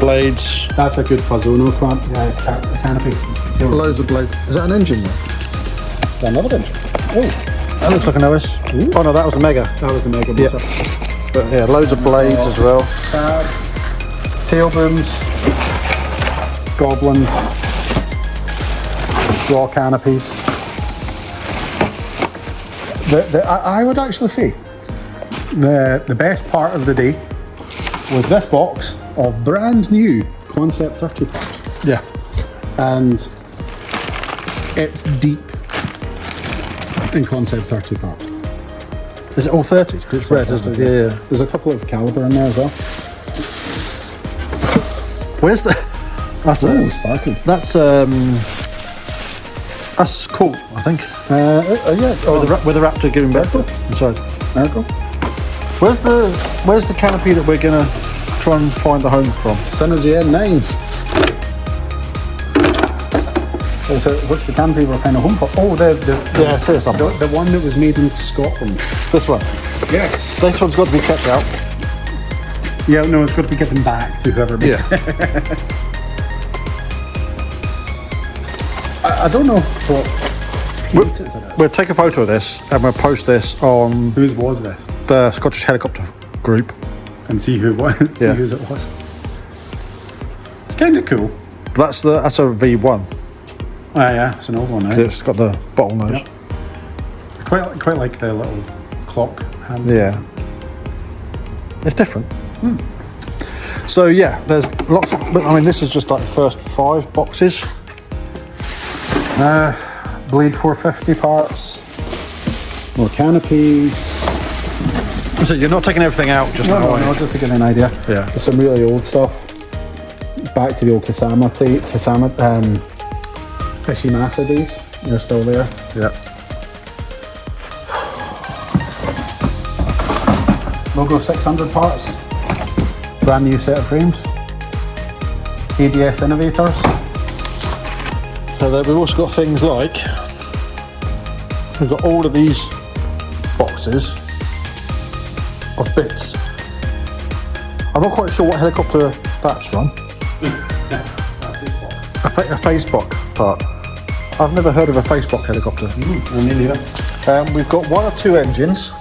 Blades. that's a good Fazzono canopy. Loads of blades. Is that an engine though? Is that another engine? Oh, That looks like an OS. Ooh. Oh no, that was the Mega. that was the Mega Yeah. motor. But yeah, loads of blades as well. Tab, tail booms, goblins, raw canopies. I would actually say the best part of the day was this box of brand new Concept 30 parts. Yeah. And it's deep in Concept 30 parts. Is it all 30? Because it's red, isn't it? Yeah. There's a couple of caliber in there as well. Where's the? That's Oh, sparkly. That's cool. I think. Yeah. With the Raptor giving back inside. There we go. Where's the canopy that we're gonna try and find the home from? Synergy N9. What's the canopy we're kind of home for? Oh, Yeah, I see it somewhere. the one that was made in Scotland. This one. Yes. This one's got to be kept out. Yeah, no, it's got to be given back to whoever made it. I don't know what paint it's in it. We'll take a photo of this and we'll post this on Whose was this? the Scottish Helicopter group. And see who it was. See Yeah. whose it was. It's kind of cool. That's a V1. Ah, yeah, it's an old one now. It's got the bottlenose. Yep. Quite like the little clock hands. Yeah. It's different. So yeah, there's lots of, but I mean this is just like the first 5 boxes. Bleed 450 parts. More canopies. So you're not taking everything out just now, are you? No, just to get an idea. Yeah. There's some really old stuff. Back to the old Ishimasa days. They're still there. Yeah. Logo 600 parts. Brand new set of frames. ADS Innovators. So we've also got things like, we've got all of these boxes of bits. I'm not quite sure what helicopter that's from. A Facebok part. I've never heard of a Facebok helicopter. Me neither. We've got 1 or 2 engines.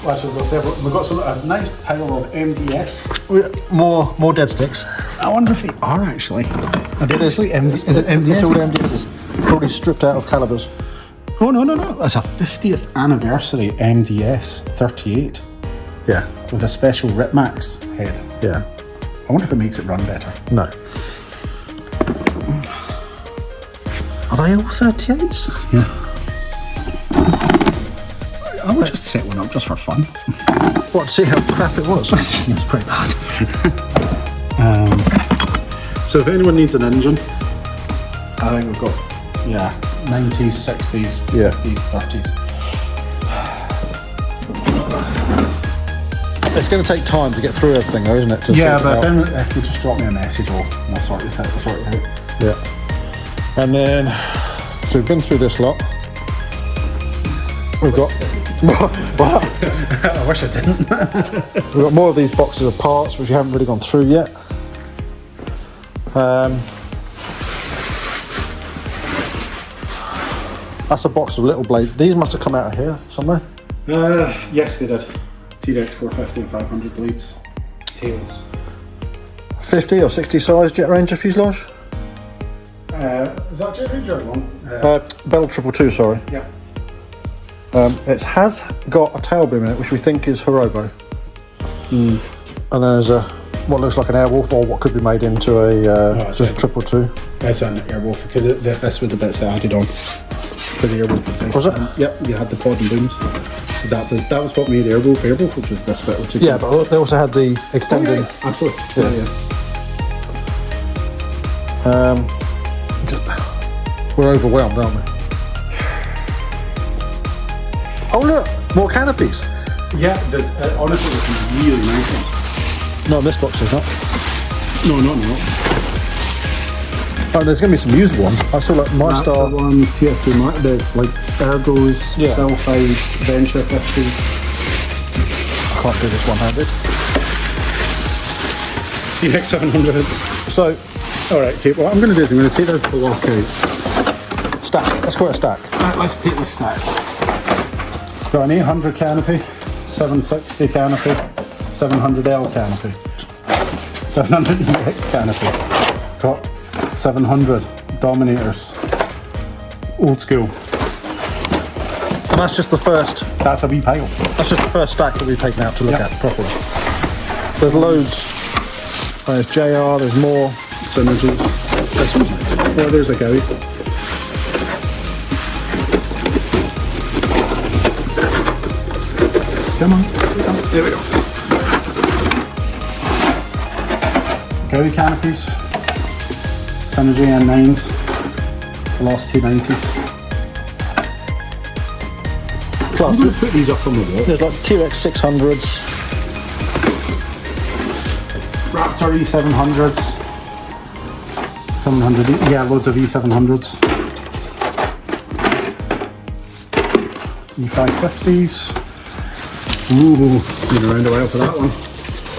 Actually, we've got a nice pile of MDS. More dead sticks. I wonder if they are actually. Are they actually MDS? Is it MDS? It's all MDS. Probably stripped out of calibers. Oh, no. That's a 50th anniversary MDS 38 Yeah. with a special Ripmax head. Yeah. I wonder if it makes it run better. No. Are they all 38s? Yeah. I would just set one up just for fun. What, to see how crap it was? It's pretty bad. So if anyone needs an engine, I think we've got, 90s, 60s, Yeah. 50s, 30s. It's going to take time to get through everything though, isn't it? Yeah, but if you just drop me a message, we'll sort it out. Yeah. And then, so we've been through this lot. We've got... Wow. I wish I didn't. We've got more of these boxes of parts which we haven't really gone through yet. That's a box of little blades. These must have come out of here somewhere. Yes, they did. T-Rex 450 and 500 blades. Tails. 50 or 60 size Jet Ranger fuselage. Is that Jet Ranger one? Bell 222, sorry. Yeah. It has got a tail boom in it, which we think is Horobo. And then there's what looks like an Airwolf, or what could be made into a just a 222. That's an Airwolf, because this was the bits I added on for the Airwolf. Was it? Yep, you had the pod and booms. So that was what made Airwolf, which was this bit. Which is Yeah, but they also had the extending. yeah, absolutely. We're overwhelmed, aren't we? Oh look, more canopies. Yeah, there's, honestly, there's some really nice ones. No, this box is not. No. Oh, there's going to be some usable ones. I saw like MyStar. The ones, TF2, the like Ergos, Yeah. Sulfides, Venture 50s. I can't do this one-handed. TX 700. So, Alright, okay, what I'm going to do is I'm going to take the block out. stack. Let's call it a stack. Right, let's take this stack. Got an 800 canopy, 760 canopy, 700L canopy, 700EX canopy. Got 700 Dominators. Old school. And that's just the first. That's a wee pile. That's just the first stack that we've taken out to look Yep. at properly. There's loads. There's JR. There's more. Synergies. This one. Yeah, there's a Gowie. Come on. There we go. Gowie canopies. Synergy N9s. Velocity 90s. I'm Plus, going to put these up on the wall. there's like T-Rex 600s. Raptor E700s. 700, yeah, loads of E700s. E550s. Ooh, been around a while for that one.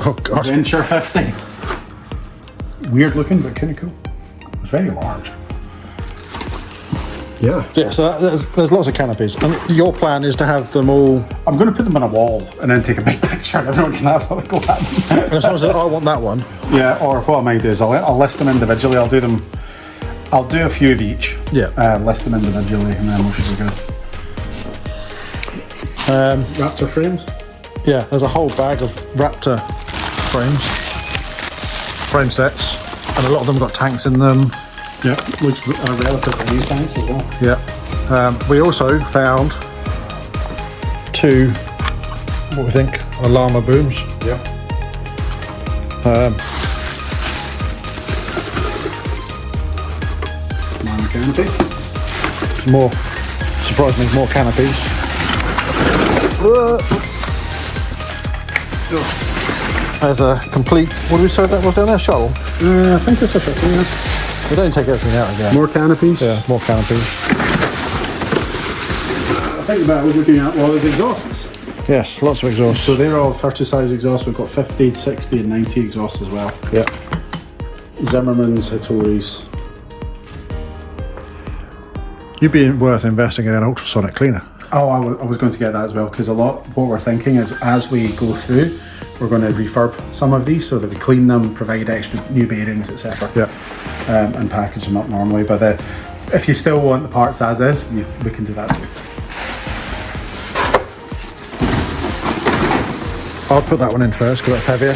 Oh god. Venture 50. Weird looking, but kind of cool. It's very large. Yeah. Yeah, so there's lots of canopies. And your plan is to have them all. I'm going to put them on a wall and then take a big picture and everyone can have a go at them. As long as I want that one. Yeah, or what I might do is I'll list them individually. I'll do a few of each. Yeah. List them individually and then we should be good. Raptor frames. Yeah, there's a whole bag of Raptor frame sets, and a lot of them got tanks in them. Yeah, which are relatively new tanks as well. Yeah. We also found two, what we think, are llama booms. Yeah. Llama canopy. Some more, surprisingly, more canopies. There's a complete, what did we say that was down there? Shuttle? I think it's a 50, yeah. We don't take everything out again. More canopies. Yeah, more canopies. I think that I was looking at was exhausts. Yes, lots of exhausts. So they're all 30 size exhausts. We've got 50, 60 and 90 exhausts as well. Yeah. Zimmermans, Hattori's. You'd be worth investing in an ultrasonic cleaner. Oh, I was going to get that as well, because what we're thinking is as we go through, we're going to refurb some of these so that we clean them, provide extra new bearings, etc. Yeah. And package them up normally. But if you still want the parts as is, we can do that too. I'll put that one in first because that's heavier.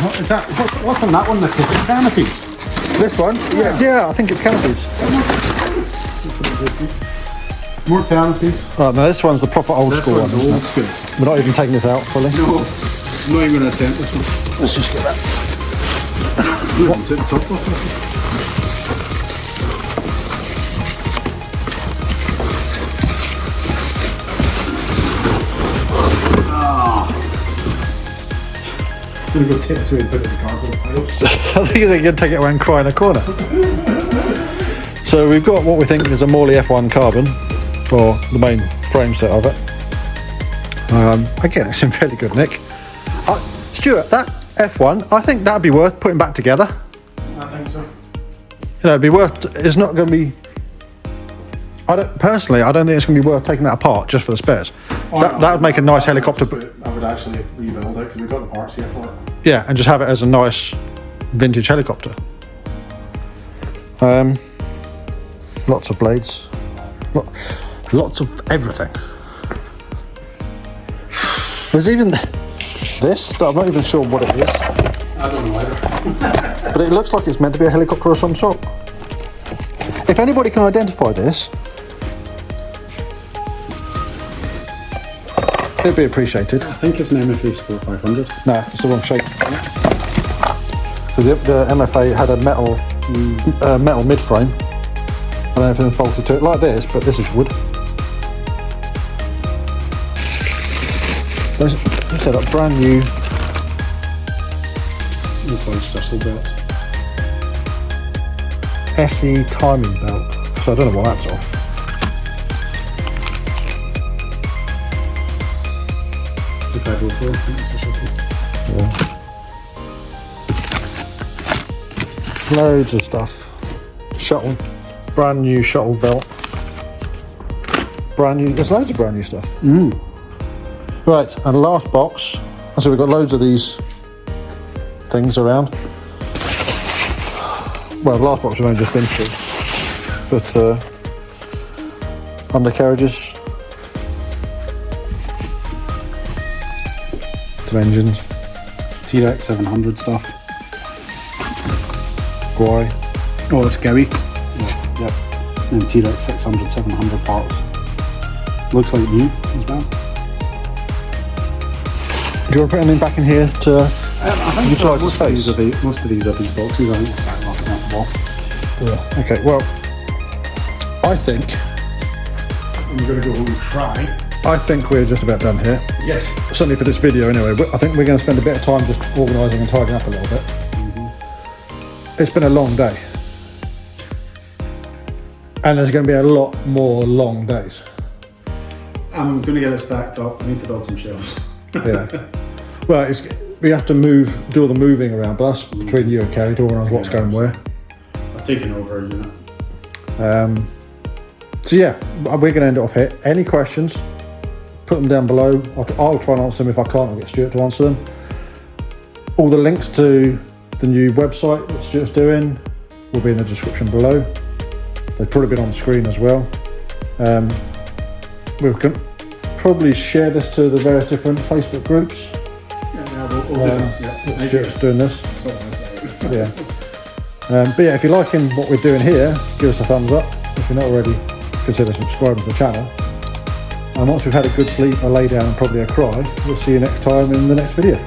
What is that? What's on that one? Nick? Is it canopies? This one? Yeah, I think it's canopies. More canopies. Right, now this one's the proper old school one. Old school. We're not even taking this out fully. No, I'm not even going to attempt this one. Let's just get that. Take the top off this one. I'm going to go take this away and put it in the cardboard pile. I think you're going to take it away and cry in a corner. So we've got what we think is a Morley F1 carbon, or the main frame set of it. Again, it's in fairly good nick. Stuart, that F1, I think that'd be worth putting back together. I think so. You know, it'd be worth. It's not going to be. I don't think it's going to be worth taking that apart just for the spares. That would make a nice helicopter. I would actually rebuild it because we've got the parts here for it. Yeah, and just have it as a nice vintage helicopter. Lots of blades. Lots of everything. There's even this that I'm not even sure what it is. I don't know either. But it looks like it's meant to be a helicopter of some sort. If anybody can identify this, it'd be appreciated. I think it's an MFA Sport 500. No, it's the wrong shape. Because the MFA had a metal mid-frame and everything was bolted to it like this, but this is wood. Those set up brand new. Looks like Cecil belts. SE timing belt. So I don't know what that's off. The 504, I think it's a shuttle. Yeah. Loads of stuff. Shuttle. Brand new shuttle belt. Brand new. There's loads of brand new stuff. Right, and the last box. So we've got loads of these things around. Well, the last box we've only just been through. But undercarriages. Some engines. T-Rex 700 stuff. Guai. Oh, it's Gowie. Yep. And T-Rex 600, 700 parts. Looks like new as well. Do you want to put anything back in here to utilise the space? Most of these are these boxes, I think. That's the wall. Yeah. Okay, well, I think I'm going to go home and try. I think we're just about done here. Yes. Certainly for this video anyway. I think we're going to spend a bit of time just organising and tidying up a little bit. It's been a long day. And there's going to be a lot more long days. I'm going to get it stacked up. I need to build some shelves. Yeah. Well, we have to do all the moving around, but that's between you and Kerry to organise what's going where. I've taken over a unit. So yeah, we're going to end it off here. Any questions, put them down below. I'll try and answer them. If I can't, I'll get Stuart to answer them. All the links to the new website that Stuart's doing will be in the description below. They've probably been on the screen as well. We can probably share this to the various different Facebook groups. Yeah, we'll do that. Yeah. Stuart's doing this. Yeah. But yeah, if you're liking what we're doing here, give us a thumbs up. If you're not already, consider subscribing to the channel. And once we've had a good sleep, a lay down and probably a cry, we'll see you next time in the next video.